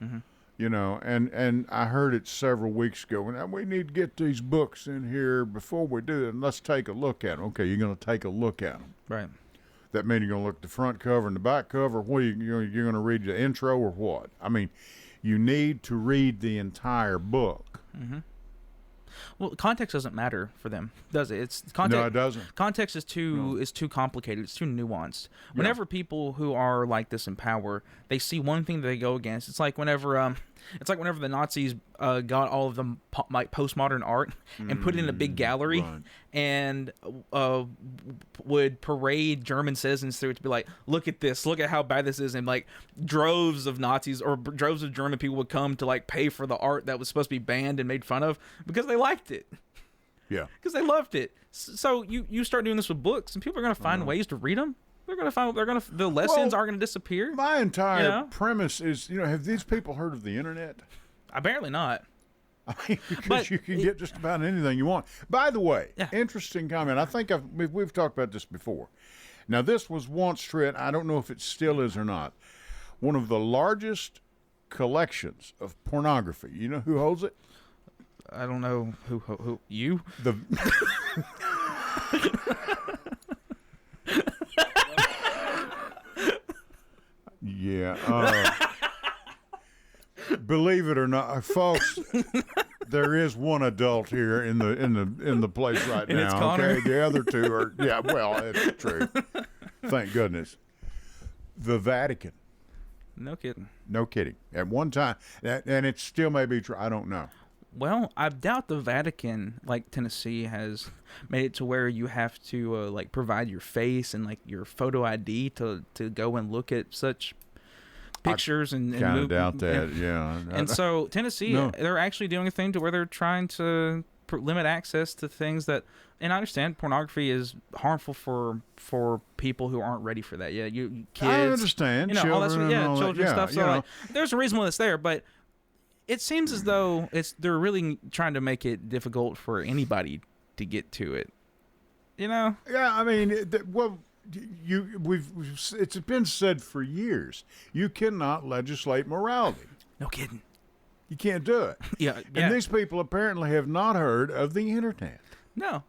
[SPEAKER 1] and I heard it several weeks ago. Now, we need to get these books in here before we do it, and let's take a look at them. Okay, you're going to take a look at them.
[SPEAKER 2] Right.
[SPEAKER 1] That means you're going to look at the front cover and the back cover. What you're going to read the intro or what? I mean, you need to read the entire book.
[SPEAKER 2] Well, context doesn't matter for them, does it? It's context.
[SPEAKER 1] No, it doesn't.
[SPEAKER 2] Context is too complicated. It's too nuanced. Whenever people who are like this in power, they see one thing that they go against. It's like whenever the Nazis got all of the like postmodern art and put it in a big gallery and would parade German citizens through it to be like, look at this, look at how bad this is, and like droves of Nazis or droves of German people would come to like pay for the art that was supposed to be banned and made fun of because they liked it.
[SPEAKER 1] Yeah.
[SPEAKER 2] Because they loved it. So you start doing this with books, and people are going to find ways to read them. The lessons aren't going to disappear.
[SPEAKER 1] My entire premise is, have these people heard of the internet?
[SPEAKER 2] Apparently not.
[SPEAKER 1] I mean, because you can get just about anything you want. By the way, interesting comment. I think we've talked about this before. Now, this was once, Trent, I don't know if it still is or not, one of the largest collections of pornography. You know who holds it?
[SPEAKER 2] I don't know who you?
[SPEAKER 1] Yeah. Believe it or not, folks, there is one adult here in the place right
[SPEAKER 2] and
[SPEAKER 1] now.
[SPEAKER 2] It's Connor.
[SPEAKER 1] Okay, the other two are it's true. Thank goodness. The Vatican.
[SPEAKER 2] No kidding.
[SPEAKER 1] No kidding. At one time, and it still may be true. I don't know.
[SPEAKER 2] Well, I doubt the Vatican, like Tennessee, has made it to where you have to like provide your face and like your photo ID to go and look at such pictures and
[SPEAKER 1] kind of doubt that. Yeah.
[SPEAKER 2] And so Tennessee, they're actually doing a thing to where they're trying to limit access to things that. And I understand pornography is harmful for people who aren't ready for that. Yeah, kids.
[SPEAKER 1] I understand.
[SPEAKER 2] Children, all that,
[SPEAKER 1] all
[SPEAKER 2] children
[SPEAKER 1] that.
[SPEAKER 2] stuff. So like, there's a reason why it's there, but. It seems as though they're really trying to make it difficult for anybody to get to it.
[SPEAKER 1] Yeah, I mean, it's been said for years. You cannot legislate morality.
[SPEAKER 2] No kidding.
[SPEAKER 1] You can't do it.
[SPEAKER 2] Yeah.
[SPEAKER 1] And these people apparently have not heard of the internet.
[SPEAKER 2] No.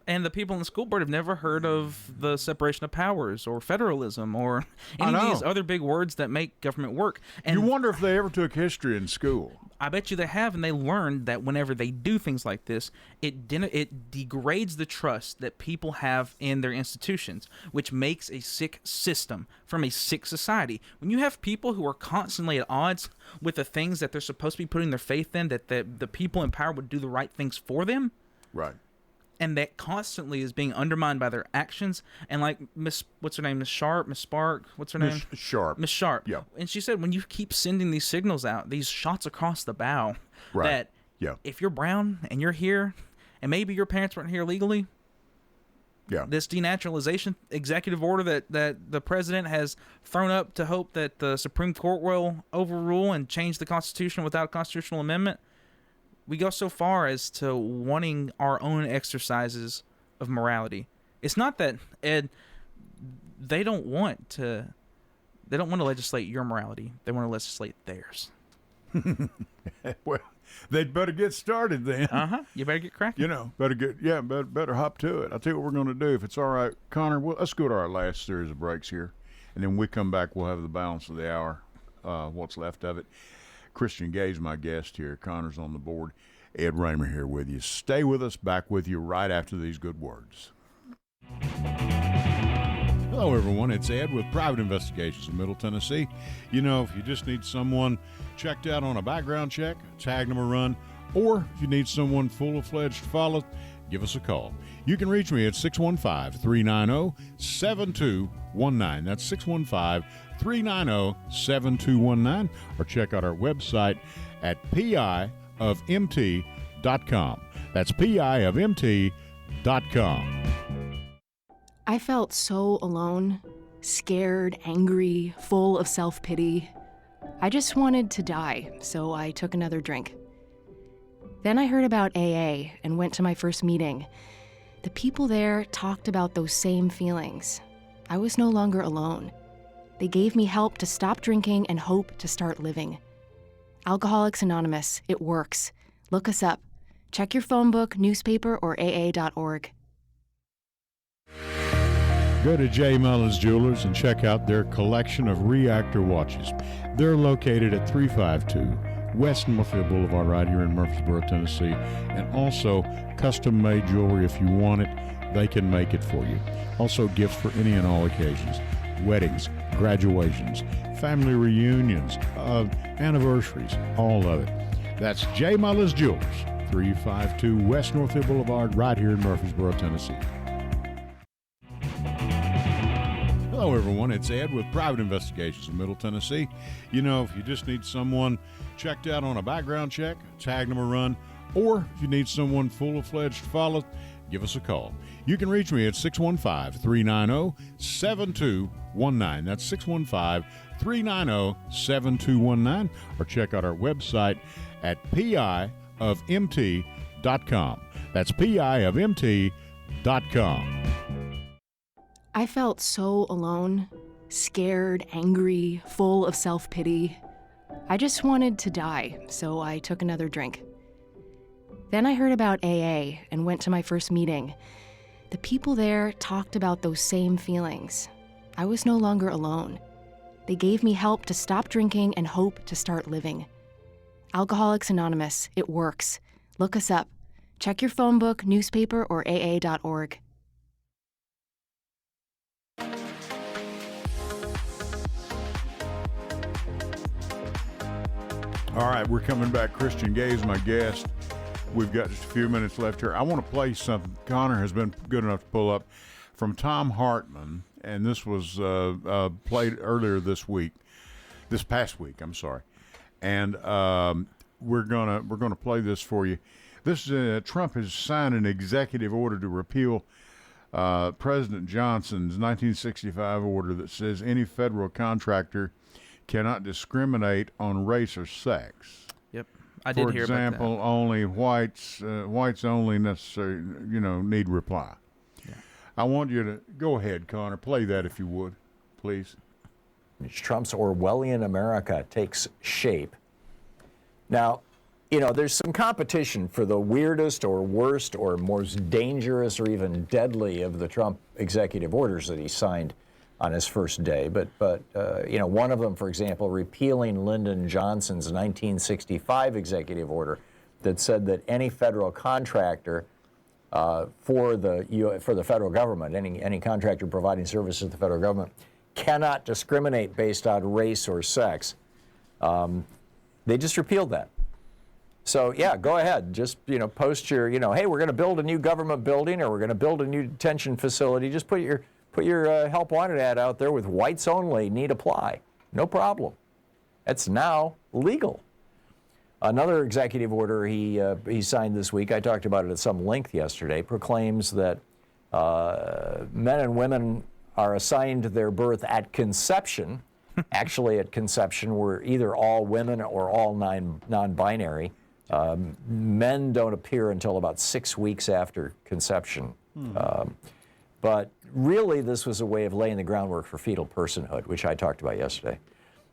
[SPEAKER 2] And the people in the school board have never heard of the separation of powers or federalism or any of these other big words that make government work. And
[SPEAKER 1] you wonder if they ever took history in school.
[SPEAKER 2] I bet you they have, and they learned that whenever they do things like this, it degrades the trust that people have in their institutions, which makes a sick system from a sick society. When you have people who are constantly at odds with the things that they're supposed to be putting their faith in, that the people in power would do the right things for them.
[SPEAKER 1] Right.
[SPEAKER 2] And that constantly is being undermined by their actions. And like what's her name? Miss Sharp, Miss Spark, what's her name?
[SPEAKER 1] Miss
[SPEAKER 2] Sharp.
[SPEAKER 1] Yeah.
[SPEAKER 2] And she said, when you keep sending these signals out, these shots across the bow, that if you're brown and you're here, and maybe your parents weren't here legally, this denaturalization executive order that the president has thrown up to hope that the Supreme Court will overrule and change the Constitution without a constitutional amendment. We go so far as to wanting our own exercises of morality. It's not that, Ed, they don't want to legislate your morality. They want to legislate theirs.
[SPEAKER 1] Well, they'd better get started then.
[SPEAKER 2] You better get cracking.
[SPEAKER 1] Better hop to it. I'll tell you what we're going to do. If it's all right, Connor, let's go to our last series of breaks here. And then when we come back, we'll have the balance of the hour, what's left of it. Christian Gay's my guest here. Connor's on the board. Ed Raymer here with you. Stay with us. Back with you right after these good words. Hello, everyone. It's Ed with Private Investigations in Middle Tennessee. If you just need someone checked out on a background check, tag them a run, or if you need someone full-fledged to follow, give us a call. You can reach me at 615-390-7219. That's 615-390-7219, or check out our website at piofmt.com. That's piofmt.com.
[SPEAKER 5] I felt so alone, scared, angry, full of self-pity. I just wanted to die, so I took another drink. Then I heard about AA and went to my first meeting. The people there talked about those same feelings. I was no longer alone. They gave me help to stop drinking and hope to start living. Alcoholics Anonymous, it works. Look us up. Check your phone book, newspaper, or aa.org.
[SPEAKER 1] Go to J. Mullins Jewelers and check out their collection of reactor watches. They're located at 352 West Northfield Boulevard right here in Murfreesboro, Tennessee. And also custom-made jewelry. If you want it, they can make it for you. Also gifts for any and all occasions. Weddings, graduations, family reunions, anniversaries, all of it. That's J. Mullis Jewelers, 352 West Northfield Boulevard right here in Murfreesboro, Tennessee. Hello, everyone. It's Ed with Private Investigations in Middle Tennessee. You know, if you just need someone checked out on a background check, tag them a run, or if you need someone full-fledged to follow, give us a call. You can reach me at 615-390-7219. That's 615-390-7219. Or check out our website at piofmt.com. That's piofmt.com.
[SPEAKER 5] I felt so alone, scared, angry, full of self-pity. I just wanted to die, so I took another drink. Then I heard about AA and went to my first meeting. The people there talked about those same feelings. I was no longer alone. They gave me help to stop drinking and hope to start living. Alcoholics Anonymous, it works. Look us up. Check your phone book, newspaper, or AA.org.
[SPEAKER 1] All right, we're coming back. Christian Gay is my guest. We've got just a few minutes left here. I want to play something Connor has been good enough to pull up from Tom Hartman, and this was played earlier this past week. I'm sorry, and we're gonna play this for you. This Trump has signed an executive order to repeal President Johnson's 1965 order that says any federal contractor cannot discriminate on race or sex.
[SPEAKER 2] Yep, I did hear about that.
[SPEAKER 1] For example, only whites only necessary, need reply. Yeah. I want you to go ahead, Connor. Play that if you would, please.
[SPEAKER 9] Trump's Orwellian America takes shape. Now, there's some competition for the weirdest or worst or most dangerous or even deadly of the Trump executive orders that he signed on his first day. But one of them, for example, repealing Lyndon Johnson's 1965 executive order that said that any federal contractor for the federal government, any contractor providing services to the federal government, cannot discriminate based on race or sex. They just repealed that. So yeah, go ahead. Just post your hey, we're going to build a new government building or we're going to build a new detention facility. Just put your help wanted ad out there with whites only, need apply. No problem. That's now legal. Another executive order he signed this week, I talked about it at some length yesterday, proclaims that men and women are assigned their birth at conception. Actually, at conception, we're either all women or all non-binary. Men don't appear until about 6 weeks after conception. But really, this was a way of laying the groundwork for fetal personhood, which I talked about yesterday.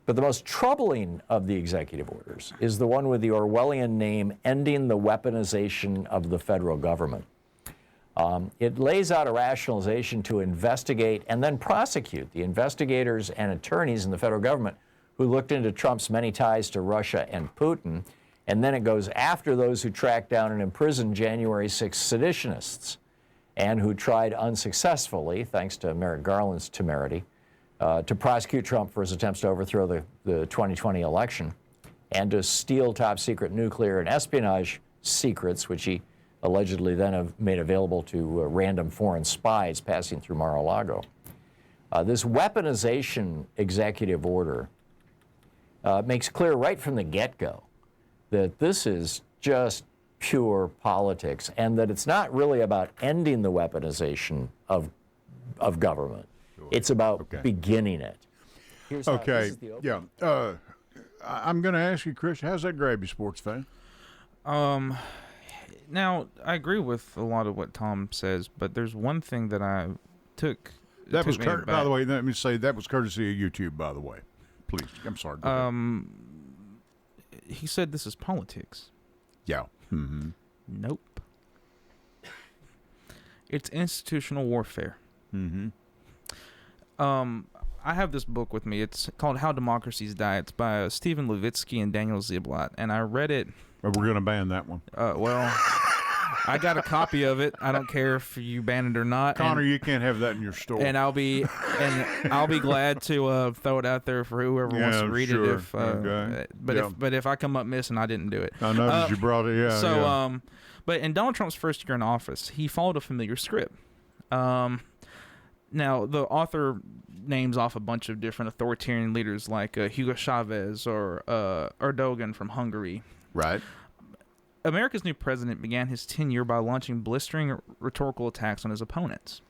[SPEAKER 9] But the most troubling of the executive orders is the one with the Orwellian name, Ending the Weaponization of the Federal Government. It lays out a rationalization to investigate and then prosecute the investigators and attorneys in the federal government who looked into Trump's many ties to Russia and Putin. And then it goes after those who tracked down and imprisoned January 6 seditionists and who tried unsuccessfully, thanks to Merrick Garland's temerity, to prosecute Trump for his attempts to overthrow the 2020 election and to steal top-secret nuclear and espionage secrets, which he allegedly then have made available to random foreign spies passing through Mar-a-Lago. This weaponization executive order makes clear right from the get-go that this is just pure politics and that it's not really about ending the weaponization of government. Sure. It's about beginning it.
[SPEAKER 1] Okay, yeah. I'm going to ask you, Chris, how's that grab you, sports fan?
[SPEAKER 2] Now, I agree with a lot of what Tom says, but there's one thing that I took.
[SPEAKER 1] That was, by the way, let me say, that was courtesy of YouTube, by the way. Please, I'm sorry.
[SPEAKER 2] He said this is politics.
[SPEAKER 1] Yeah. Mm-hmm.
[SPEAKER 2] Nope. It's institutional warfare.
[SPEAKER 1] Mm-hmm.
[SPEAKER 2] I have this book with me. It's called How Democracies Die. It's by Stephen Levitsky and Daniel Ziblatt, and I read it.
[SPEAKER 1] But we're going to ban that one.
[SPEAKER 2] Well, I got a copy of it. I don't care if you ban it or not.
[SPEAKER 1] Connor, you can't have that in your store.
[SPEAKER 2] And I'll be glad to throw it out there for whoever wants to read it. If
[SPEAKER 1] okay.
[SPEAKER 2] but if I come up missing, I didn't do it.
[SPEAKER 1] I noticed you brought it. Yeah.
[SPEAKER 2] So but in Donald Trump's first year in office, he followed a familiar script. Now the author names off a bunch of different authoritarian leaders like Hugo Chavez or Erdogan from Hungary.
[SPEAKER 1] Right.
[SPEAKER 2] America's new president began his tenure by launching blistering rhetorical attacks on his opponents.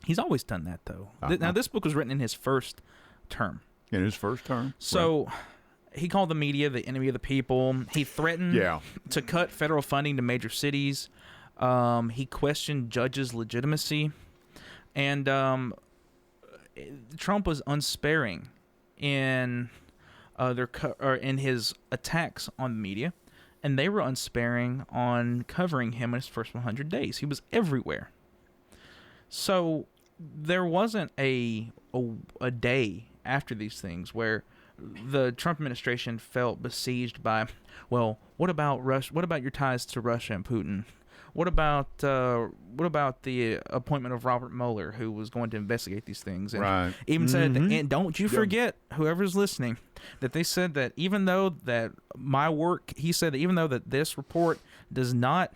[SPEAKER 2] He's always done that, though. Now, this book was written in his first term.
[SPEAKER 1] In his first term?
[SPEAKER 2] So
[SPEAKER 1] right.
[SPEAKER 2] He called the media the enemy of the people. He threatened to cut federal funding to major cities. He questioned judges' legitimacy. And Trump was unsparing in his attacks on the media. And they were unsparing on covering him in his first 100 days. He was everywhere. So there wasn't a day after these things where the Trump administration felt besieged by, well, what about Russia? What about your ties to Russia and Putin? What about the appointment of Robert Mueller, who was going to investigate these things? And even said, and don't you forget, whoever's listening, that they said that even though that my work, he said that even though that this report does not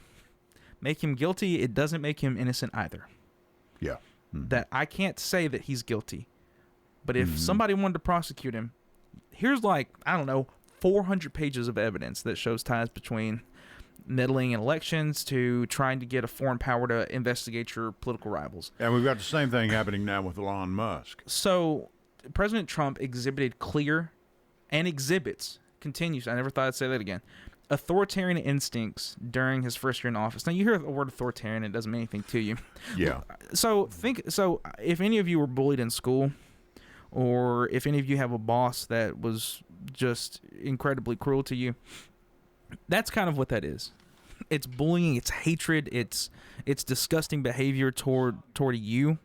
[SPEAKER 2] make him guilty, it doesn't make him innocent either.
[SPEAKER 1] Yeah.
[SPEAKER 2] That I can't say that he's guilty. But if somebody wanted to prosecute him, here's 400 pages of evidence that shows ties between meddling in elections to trying to get a foreign power to investigate your political rivals.
[SPEAKER 1] And we've got the same thing happening now with Elon Musk.
[SPEAKER 2] So President Trump exhibited continues, I never thought I'd say that again, authoritarian instincts during his first year in office. Now, you hear the word authoritarian, it doesn't mean anything to you.
[SPEAKER 1] Yeah.
[SPEAKER 2] So if any of you were bullied in school, or if any of you have a boss that was just incredibly cruel to you, that's kind of what that is. It's bullying, it's hatred, it's disgusting behavior toward you.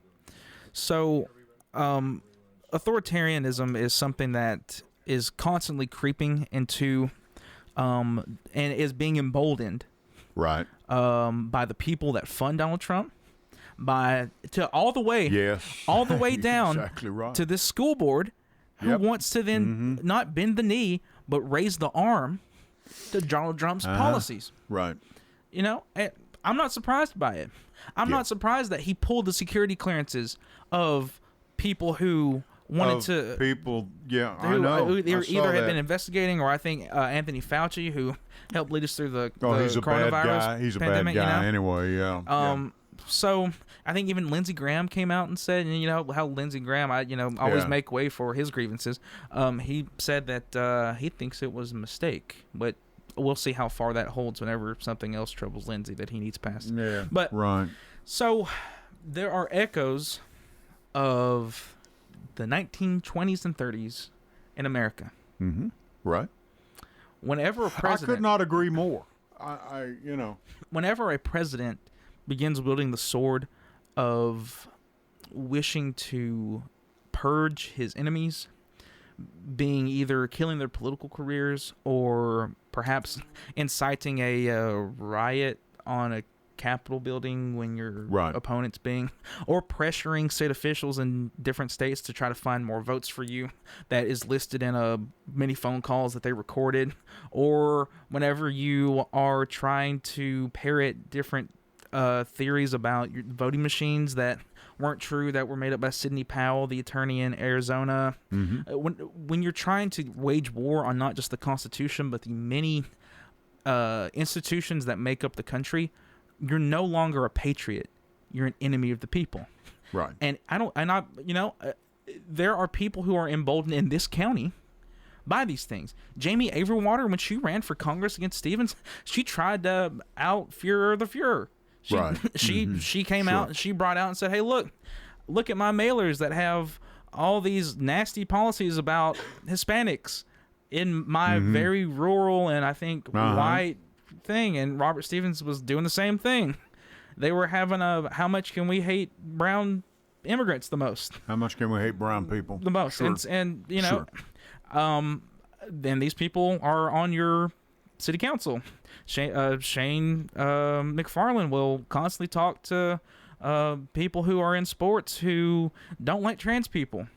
[SPEAKER 2] So authoritarianism is something that is constantly creeping into and is being emboldened by the people that fund Donald Trump, all the way down
[SPEAKER 1] exactly right.
[SPEAKER 2] to this school board who wants to then not bend the knee but raise the arm to Donald Trump's policies.
[SPEAKER 1] Right.
[SPEAKER 2] You know, I'm not surprised by it. I'm not surprised that he pulled the security clearances of people who wanted
[SPEAKER 1] I know.
[SPEAKER 2] Who either had been investigating, or I think Anthony Fauci, who helped lead us through the
[SPEAKER 1] he's a
[SPEAKER 2] coronavirus
[SPEAKER 1] bad guy. He's a
[SPEAKER 2] pandemic,
[SPEAKER 1] bad guy
[SPEAKER 2] you know?
[SPEAKER 1] anyway, yeah.
[SPEAKER 2] So I think even Lindsey Graham came out and said, and you know how Lindsey Graham, always make way for his grievances. He said that he thinks it was a mistake, but we'll see how far that holds whenever something else troubles Lindsey that he needs passed.
[SPEAKER 1] Yeah,
[SPEAKER 2] but
[SPEAKER 1] right.
[SPEAKER 2] So there are echoes of the 1920s and 30s in America.
[SPEAKER 1] Right.
[SPEAKER 2] Whenever a president,
[SPEAKER 1] I could not agree more.
[SPEAKER 2] Whenever a president begins wielding the sword of wishing to purge his enemies, being either killing their political careers or perhaps inciting a riot on a Capitol building when your opponent's being, or pressuring state officials in different states to try to find more votes for you that is listed in many phone calls that they recorded, or whenever you are trying to parrot different theories about your voting machines that weren't true, that were made up by Sidney Powell, the attorney in Arizona. When you're trying to wage war on not just the Constitution but the many institutions that make up the country, you're no longer a patriot. You're an enemy of the people.
[SPEAKER 1] Right.
[SPEAKER 2] And there are people who are emboldened in this county by these things. Jamie Averwater, when she ran for Congress against Stevens, she tried to out-Fuhrer the Fuhrer. She came out and she brought out and said, hey, look at my mailers that have all these nasty policies about Hispanics in my very rural and I think white thing. And Robert Stevens was doing the same thing. They were having how much can we hate brown immigrants the most.
[SPEAKER 1] How much can we hate brown people?
[SPEAKER 2] The most.
[SPEAKER 1] Sure.
[SPEAKER 2] And you know,
[SPEAKER 1] Sure.
[SPEAKER 2] then these people are on your city council. Shane McFarland will constantly talk to people who are in sports who don't like trans people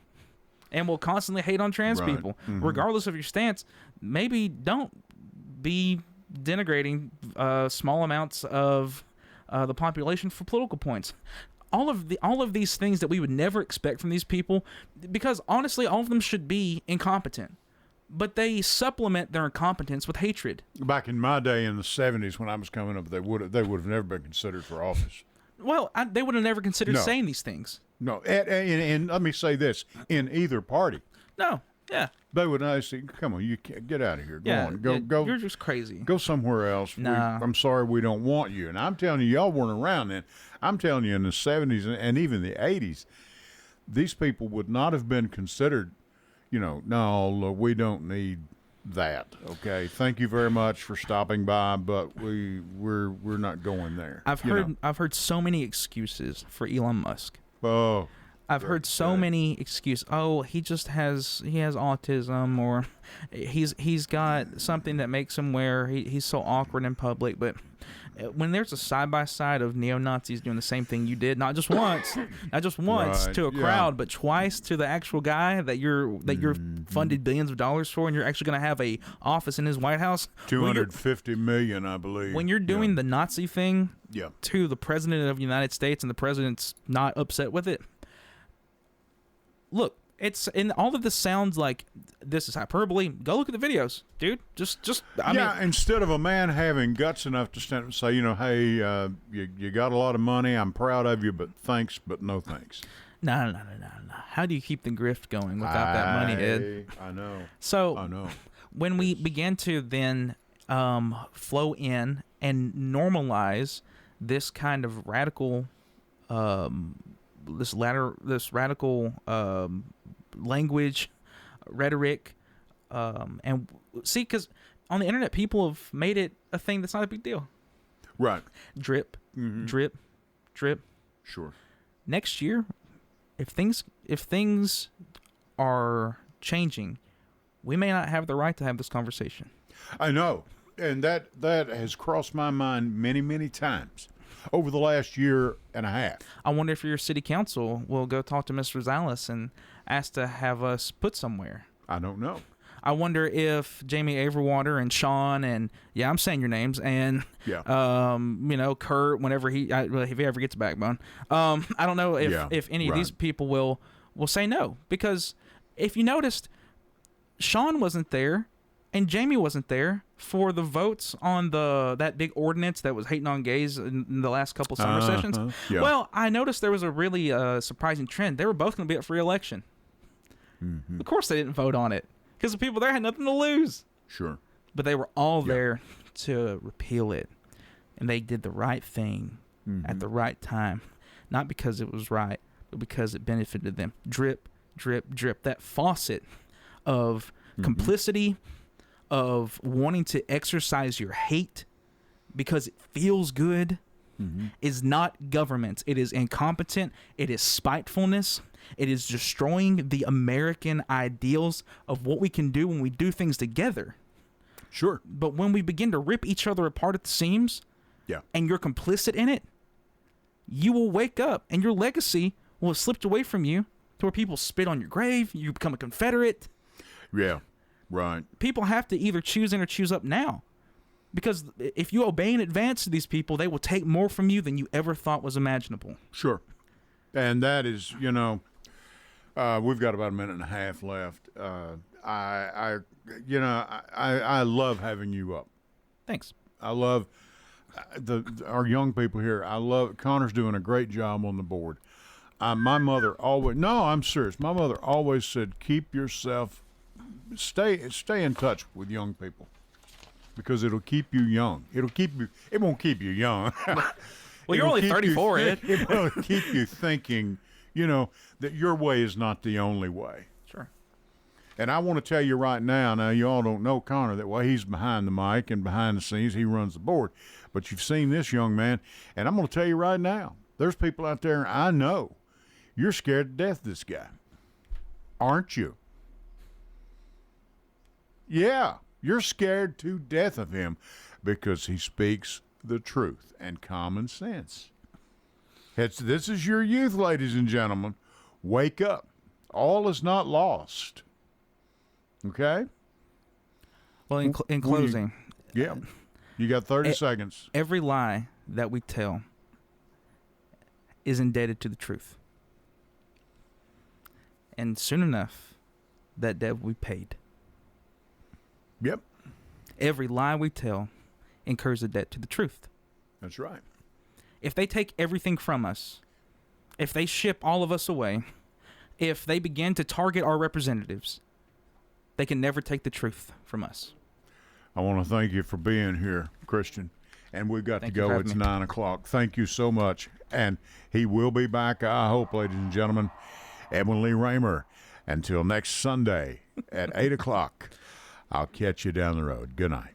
[SPEAKER 2] and will constantly hate on trans
[SPEAKER 1] Right.
[SPEAKER 2] people.
[SPEAKER 1] Mhm.
[SPEAKER 2] Regardless of your stance, maybe don't be denigrating small amounts of the population for political points. All of these things that we would never expect from these people, because honestly, all of them should be incompetent, but they supplement their incompetence with hatred.
[SPEAKER 1] Back in my day in the 70s when I was coming up, they would have never been considered for office.
[SPEAKER 2] Well, they would have never considered
[SPEAKER 1] No.
[SPEAKER 2] saying these things.
[SPEAKER 1] No, and let me say this, in either party,
[SPEAKER 2] No, yeah,
[SPEAKER 1] they would say, come on, you can't, get out of here. Go
[SPEAKER 2] yeah,
[SPEAKER 1] on. Go,
[SPEAKER 2] yeah,
[SPEAKER 1] go.
[SPEAKER 2] You're just crazy.
[SPEAKER 1] Go somewhere else.
[SPEAKER 2] Nah.
[SPEAKER 1] I'm sorry, we don't want you. And I'm telling you, y'all weren't around then. I'm telling you, in the 70s and even the 80s, these people would not have been considered, no, look, we don't need that. Okay, thank you very much for stopping by, but we're not going there.
[SPEAKER 2] I've heard so many excuses for Elon Musk.
[SPEAKER 1] Oh,
[SPEAKER 2] I've heard so many excuses. Oh, he has autism, or he's got something that makes him where he's so awkward in public. But when there's a side-by-side of neo-Nazis doing the same thing you did, not just once
[SPEAKER 1] Right,
[SPEAKER 2] to a
[SPEAKER 1] yeah.
[SPEAKER 2] crowd, but twice to the actual guy that you're funded billions of dollars for, and you're actually going to have a office in his White House.
[SPEAKER 1] $250 million, I believe.
[SPEAKER 2] When you're doing the Nazi thing
[SPEAKER 1] Yeah.
[SPEAKER 2] to the president of the United States, and the president's not upset with it, look, all of this sounds like this is hyperbole. Go look at the videos, dude. I mean,
[SPEAKER 1] instead of a man having guts enough to stand and say, hey, you got a lot of money, I'm proud of you, but thanks, but no thanks.
[SPEAKER 2] no. How do you keep the grift going without that money, Ed?
[SPEAKER 1] I know.
[SPEAKER 2] So
[SPEAKER 1] I know.
[SPEAKER 2] when we began to then flow in and normalize this kind of radical, this radical language, rhetoric, and see, because on the internet, people have made it a thing that's not a big deal.
[SPEAKER 1] Right.
[SPEAKER 2] Drip, drip, drip.
[SPEAKER 1] Sure.
[SPEAKER 2] Next year, if things are changing, we may not have the right to have this conversation.
[SPEAKER 1] I know. And that has crossed my mind many, many times over the last year and a half.
[SPEAKER 2] I wonder if your city council will go talk to Mr. Rosales and ask to have us put somewhere.
[SPEAKER 1] I don't know.
[SPEAKER 2] I wonder if Jamie Averwater and Sean and I'm saying your names, and Kurt, whenever if he ever gets a backbone. I don't know if any of these people will say no, because if you noticed, Sean wasn't there and Jamie wasn't there for the votes on that big ordinance that was hating on gays in the last couple summer sessions.
[SPEAKER 1] Yeah.
[SPEAKER 2] Well, I noticed there was a really surprising trend. They were both going to be up for re-election. Mm-hmm. Of course they didn't vote on it, because the people there had nothing to lose.
[SPEAKER 1] Sure.
[SPEAKER 2] But they were all there to repeal it. And they did the right thing at the right time. Not because it was right, but because it benefited them. Drip, drip, drip. That faucet of complicity, of wanting to exercise your hate because it feels good, is not government. It is incompetent. It is spitefulness. It is destroying the American ideals of what we can do when we do things together.
[SPEAKER 1] Sure.
[SPEAKER 2] But when we begin to rip each other apart at the seams, and you're complicit in it, you will wake up and your legacy will have slipped away from you to where people spit on your grave, you become a Confederate.
[SPEAKER 1] Yeah, right.
[SPEAKER 2] People have to either choose in or choose up now. Because if you obey in advance to these people, they will take more from you than you ever thought was imaginable.
[SPEAKER 1] Sure. And that is, we've got about a minute and a half left. I love having you up.
[SPEAKER 2] Thanks.
[SPEAKER 1] I love our young people here. Connor's doing a great job on the board. My mother always, no, I'm serious. My mother always said, keep yourself, stay in touch with young people, because it'll keep you young. It won't keep you young.
[SPEAKER 2] Well, you're only 34, Ed.
[SPEAKER 1] It will keep you thinking, that your way is not the only way.
[SPEAKER 2] Sure.
[SPEAKER 1] And I want to tell you right now, you all don't know Connor, that he's behind the mic and behind the scenes. He runs the board. But you've seen this young man, and I'm going to tell you right now, there's people out there I know You're scared to death of this guy, aren't you? Yeah, you're scared to death of him because he speaks the truth and common sense. This is your youth, ladies and gentlemen. Wake up. All is not lost. Okay?
[SPEAKER 2] Well, in closing,
[SPEAKER 1] yeah, you got 30 seconds.
[SPEAKER 2] Every lie that we tell is indebted to the truth. And soon enough, that debt will be paid.
[SPEAKER 1] Yep.
[SPEAKER 2] Every lie we tell incurs a debt to the truth.
[SPEAKER 1] That's right.
[SPEAKER 2] If they take everything from us, if they ship all of us away, if they begin to target our representatives, they can never take the truth from us.
[SPEAKER 1] I want to thank you for being here, Christian. And we've got to go. It's 9 o'clock. Thank you so much. And he will be back, I hope, ladies and gentlemen. Edwin Lee Raymer. Until next Sunday at 8 o'clock, I'll catch you down the road. Good night.